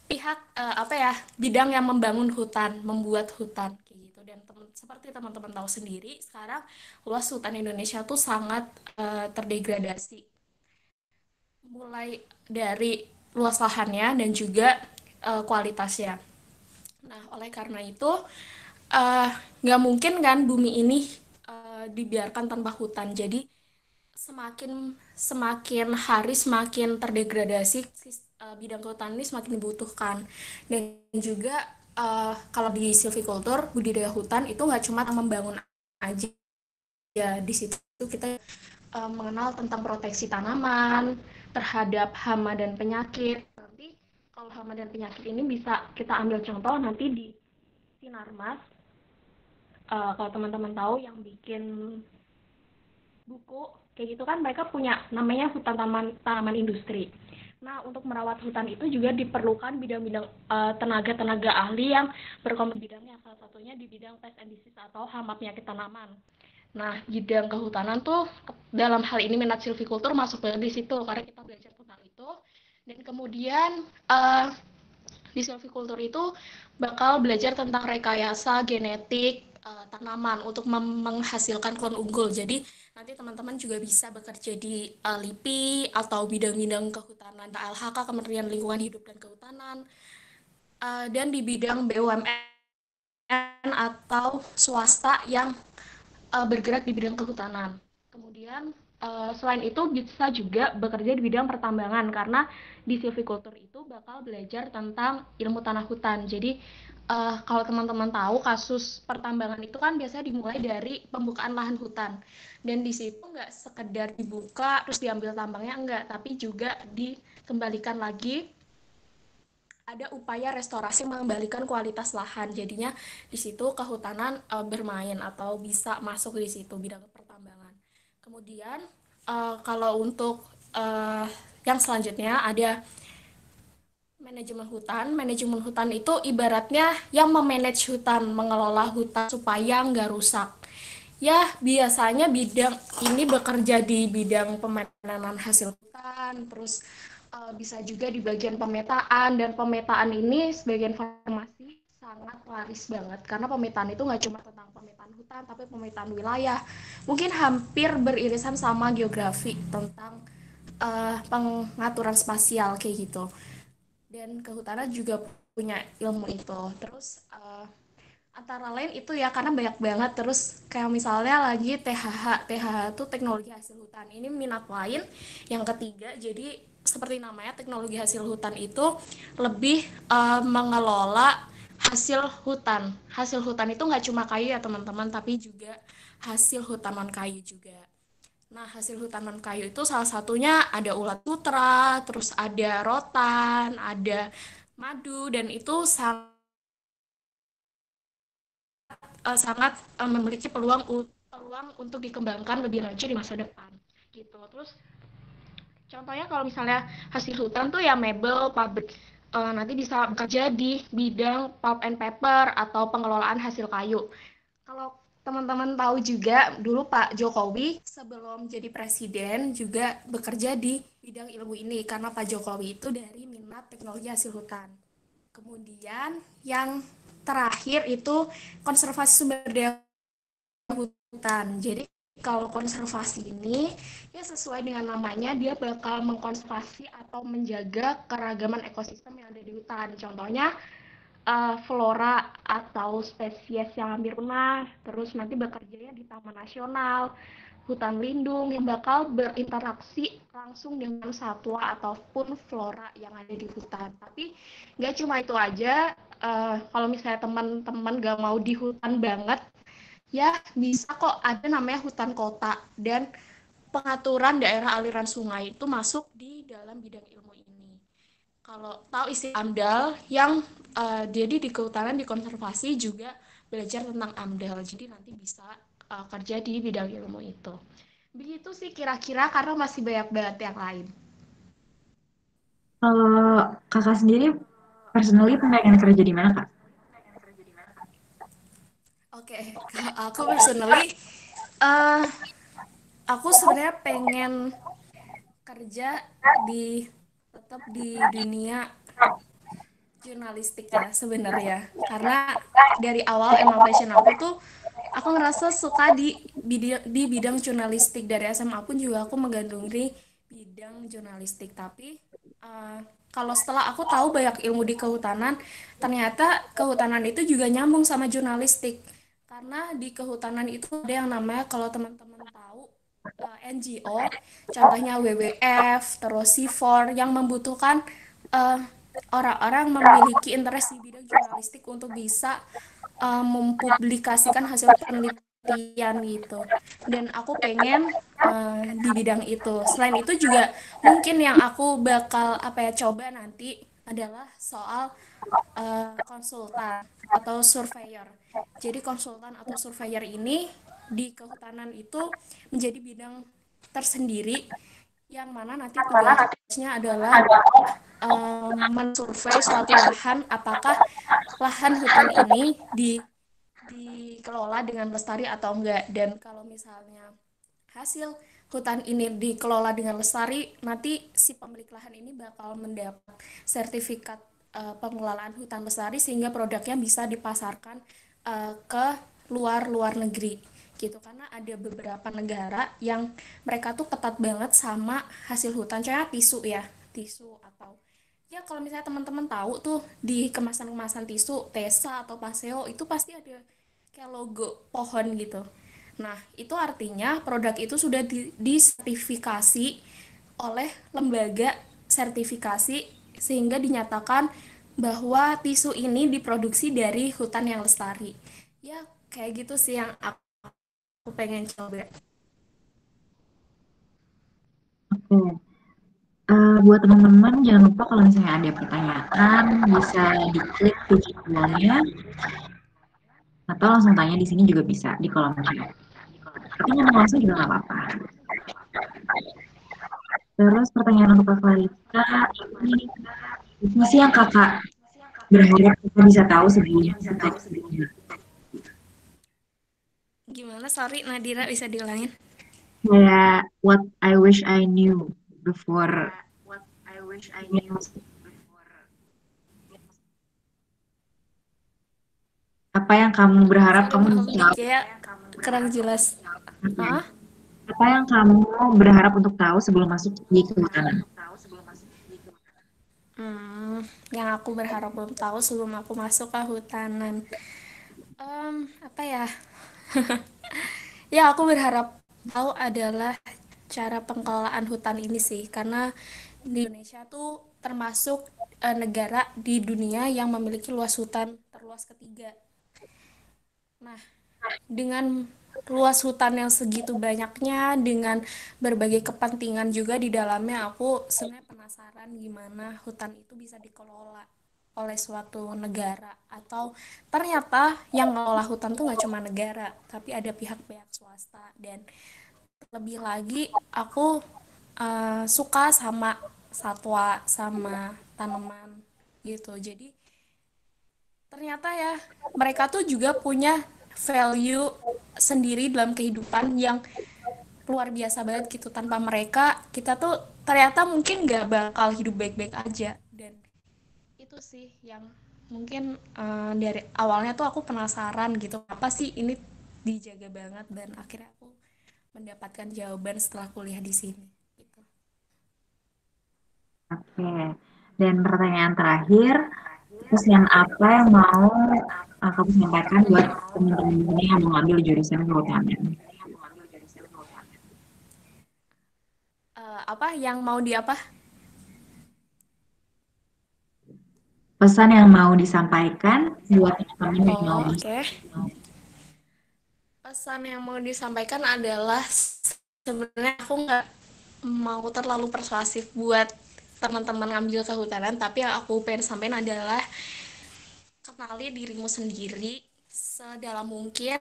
pihak apa ya, bidang yang membangun hutan, membuat hutan kayak gitu. Dan seperti teman-teman tahu sendiri, sekarang luas hutan Indonesia tuh sangat terdegradasi, mulai dari luas lahannya dan juga kualitasnya. Nah, oleh karena itu eh, nggak mungkin kan bumi ini dibiarkan tanpa hutan. Jadi semakin semakin hari semakin terdegradasi, bidang kehutanan ini semakin dibutuhkan. Dan juga kalau di silviculture, budidaya hutan itu nggak cuma membangun aja. Ya, di situ kita mengenal tentang proteksi tanaman terhadap hama dan penyakit. Nanti kalau hama dan penyakit ini bisa kita ambil contoh nanti di Sinarmas. Kalau teman-teman tahu yang bikin buku kayak gitu kan, mereka punya namanya hutan tanaman industri. Nah, untuk merawat hutan itu juga diperlukan bidang-bidang tenaga-tenaga ahli yang berkompeten bidangnya, salah satunya di bidang pest and disease atau hama penyakit tanaman. Nah, bidang kehutanan tuh dalam hal ini minat silvikultur masuk di situ karena kita belajar tentang itu. Dan kemudian di silvikultur itu bakal belajar tentang rekayasa genetik tanaman untuk menghasilkan klon unggul. Jadi nanti teman-teman juga bisa bekerja di LIPI atau bidang-bidang kehutanan KLHK, Kementerian Lingkungan Hidup dan Kehutanan, dan di bidang BUMN atau swasta yang bergerak di bidang kehutanan. Kemudian selain itu bisa juga bekerja di bidang pertambangan karena di silvikultur itu bakal belajar tentang ilmu tanah hutan. Jadi kalau teman-teman tahu kasus pertambangan itu kan biasanya dimulai dari pembukaan lahan hutan. Dan di situ nggak sekedar dibuka terus diambil tambangnya, enggak, tapi juga dikembalikan lagi, ada upaya restorasi mengembalikan kualitas lahan. Jadinya di situ kehutanan bermain atau bisa masuk di situ bidang pertambangan. Kemudian kalau untuk yang selanjutnya ada manajemen hutan. Manajemen hutan itu ibaratnya yang memanage hutan, mengelola hutan supaya nggak rusak. Ya, biasanya bidang ini bekerja di bidang pemanenan hasil hutan, terus bisa juga di bagian pemetaan, dan pemetaan ini sebagai informasi sangat laris banget karena pemetaan itu nggak cuma tentang pemetaan hutan tapi pemetaan wilayah, mungkin hampir beririsan sama geografi tentang pengaturan spasial kayak gitu, dan kehutanan juga punya ilmu itu. Terus antara lain itu ya karena banyak banget. Terus kayak misalnya lagi THH itu teknologi hasil hutan, ini minat lain yang ketiga. Jadi seperti namanya, teknologi hasil hutan itu lebih mengelola hasil hutan. Hasil hutan itu nggak cuma kayu ya teman-teman, tapi juga hasil hutan non kayu juga. Nah, hasil hutan non kayu itu salah satunya ada ulat sutra, terus ada rotan, ada madu, dan itu sangat memiliki peluang untuk dikembangkan lebih lanjut di masa depan gitu. Terus contohnya kalau misalnya hasil hutan tuh ya mebel, pabrik, nanti bisa bekerja di bidang pulp and paper atau pengelolaan hasil kayu. Kalau teman-teman tahu juga, dulu Pak Jokowi sebelum jadi presiden juga bekerja di bidang ilmu ini karena Pak Jokowi itu dari minat teknologi hasil hutan. Kemudian yang terakhir itu konservasi sumber daya hutan. Jadi kalau konservasi ini ya sesuai dengan namanya, dia bakal mengkonservasi atau menjaga keragaman ekosistem yang ada di hutan. Contohnya flora atau spesies yang hampir punah, terus nanti bekerjanya di taman nasional, hutan lindung yang bakal berinteraksi langsung dengan satwa ataupun flora yang ada di hutan. Tapi nggak cuma itu aja, kalau misalnya teman-teman nggak mau di hutan banget, ya bisa kok ada namanya hutan kota, dan pengaturan daerah aliran sungai itu masuk di dalam bidang ilmu ini. Kalau tahu istilah AMDAL yang jadi di kehutanan, di konservasi juga belajar tentang AMDAL, jadi nanti bisa kerja di bidang ilmu itu. Begitu sih kira-kira, karena masih banyak banget yang lain. Kalau kakak sendiri personally pengen kerja di mana, Kak? Oke, aku personally aku sebenarnya pengen kerja tetap di dunia jurnalistik ya sebenarnya, karena dari awal emang passion aku ngerasa suka di bidang jurnalistik. Dari SMA pun juga aku menggandrungi bidang jurnalistik, tapi kalau setelah aku tahu banyak ilmu di kehutanan, ternyata kehutanan itu juga nyambung sama jurnalistik, karena di kehutanan itu ada yang namanya, kalau teman-teman tahu, NGO, contohnya WWF, terus C4, yang membutuhkan orang-orang memiliki interest di bidang jurnalistik untuk bisa mempublikasikan hasil penelitian gitu. Dan aku pengen di bidang itu. Selain itu juga mungkin yang aku bakal coba nanti adalah soal konsultan atau surveyor. Jadi konsultan atau surveyor ini di kehutanan itu menjadi bidang tersendiri, yang mana nanti tugasnya adalah mensurvei suatu lahan, apakah lahan hutan ini dikelola dengan lestari atau enggak. Dan kalau misalnya hasil hutan ini dikelola dengan lestari, nanti si pemilik lahan ini bakal mendapat sertifikat pengelolaan hutan lestari sehingga produknya bisa dipasarkan ke luar negeri gitu. Karena ada beberapa negara yang mereka tuh ketat banget sama hasil hutan. Contohnya tisu atau ya kalau misalnya teman-teman tahu tuh di kemasan-kemasan tisu Tesa atau Paseo itu pasti ada kayak logo pohon gitu. Nah, itu artinya produk itu sudah disertifikasi oleh lembaga sertifikasi sehingga dinyatakan bahwa tisu ini diproduksi dari hutan yang lestari. Ya, kayak gitu sih yang aku pengen coba. Oke. Buat teman-teman jangan lupa kalau misalnya ada pertanyaan bisa diklik tutorialnya atau langsung tanya di sini juga bisa di kolom chat. Tapi ngomong langsung juga nggak apa-apa. Terus pertanyaan untuk Kak Clarissa, ini sih yang kakak berharap kita bisa tahu sebelumnya. Gimana? Sorry, Nadira bisa diulangin? Kayak what I wish I knew before. Apa yang kamu berharap kamu bisa tahu? Kayak kurang jelas. Hah? Apa yang kamu berharap untuk tahu sebelum masuk di kehutanan? Yang aku berharap belum tahu sebelum aku masuk ke hutanan. Apa ya? Ya, aku berharap tahu adalah cara pengelolaan hutan ini sih, karena di Indonesia tuh termasuk negara di dunia yang memiliki luas hutan terluas ketiga. Nah, dengan luas hutan yang segitu banyaknya, dengan berbagai kepentingan juga di dalamnya, aku sebenarnya penasaran gimana hutan itu bisa dikelola oleh suatu negara. Atau ternyata yang ngelola hutan tuh nggak cuma negara, tapi ada pihak-pihak swasta. Dan lebih lagi, aku suka sama satwa, sama tanaman gitu. Jadi ternyata ya mereka tuh juga punya value sendiri dalam kehidupan yang luar biasa banget gitu. Tanpa mereka kita tuh ternyata mungkin nggak bakal hidup baik-baik aja. Dan itu sih yang mungkin dari awalnya tuh aku penasaran gitu, apa sih ini dijaga banget, dan akhirnya aku mendapatkan jawaban setelah kuliah di sini gitu. Oke. Dan pertanyaan terakhir, pesan apa yang mau kamu sampaikan buat teman-teman yang mau ambil jurusan kehutanan? Apa yang mau diapa? Pesan yang mau disampaikan buat teman-teman yang mau Oke. Pesan yang mau disampaikan adalah sebenarnya aku nggak mau terlalu persuasif buat teman-teman ngambil kehutanan, tapi yang aku pengen sampaikan adalah kenali dirimu sendiri sedalam mungkin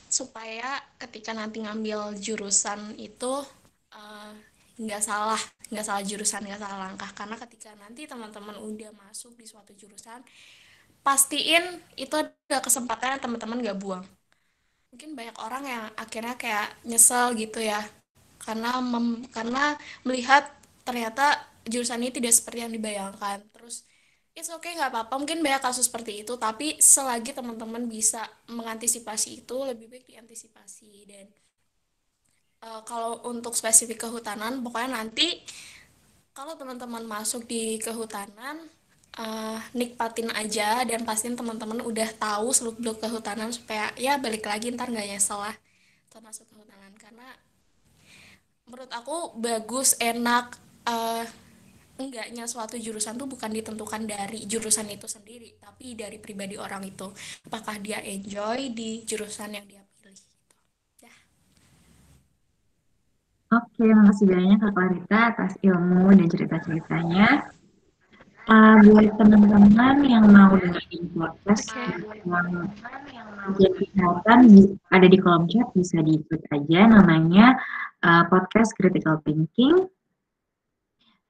supaya ketika nanti ngambil jurusan itu nggak salah jurusan, nggak salah langkah. Karena ketika nanti teman-teman udah masuk di suatu jurusan, pastiin itu ada kesempatan yang teman-teman nggak buang. Mungkin banyak orang yang akhirnya kayak nyesel gitu ya, karena melihat ternyata jurusan ini tidak seperti yang dibayangkan. Terus it's okay, nggak apa-apa, mungkin banyak kasus seperti itu, tapi selagi teman-teman bisa mengantisipasi itu, lebih baik diantisipasi. Dan kalau untuk spesifik kehutanan, pokoknya nanti kalau teman-teman masuk di kehutanan, nikmatin aja dan pastiin teman-teman udah tahu seluk-beluk kehutanan supaya ya balik lagi ntar nggak nyesel lah termasuk kehutanan. Karena menurut aku bagus, enak, enggaknya suatu jurusan tuh bukan ditentukan dari jurusan itu sendiri, tapi dari pribadi orang itu, apakah dia enjoy di jurusan yang dia pilih gitu. Ya. Oke, makasih banyak Kak Clarissa atas ilmu dan cerita-ceritanya. Buat teman-teman yang mau dengerin podcast yang kesehatan ada di kolom chat, bisa diikut aja, namanya podcast Critical Thinking,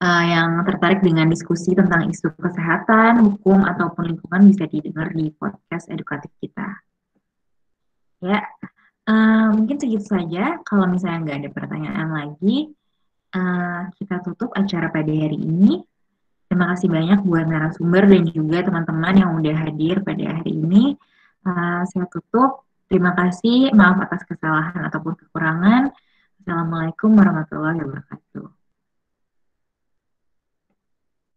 yang tertarik dengan diskusi tentang isu kesehatan, hukum, ataupun lingkungan bisa didengar di podcast edukatif kita. Ya, mungkin segitu saja. Kalau misalnya nggak ada pertanyaan lagi, kita tutup acara pada hari ini. Terima kasih banyak buat narasumber dan juga teman-teman yang udah hadir pada hari ini. Saya tutup. Terima kasih. Maaf atas kesalahan ataupun kekurangan. Assalamualaikum warahmatullahi wabarakatuh.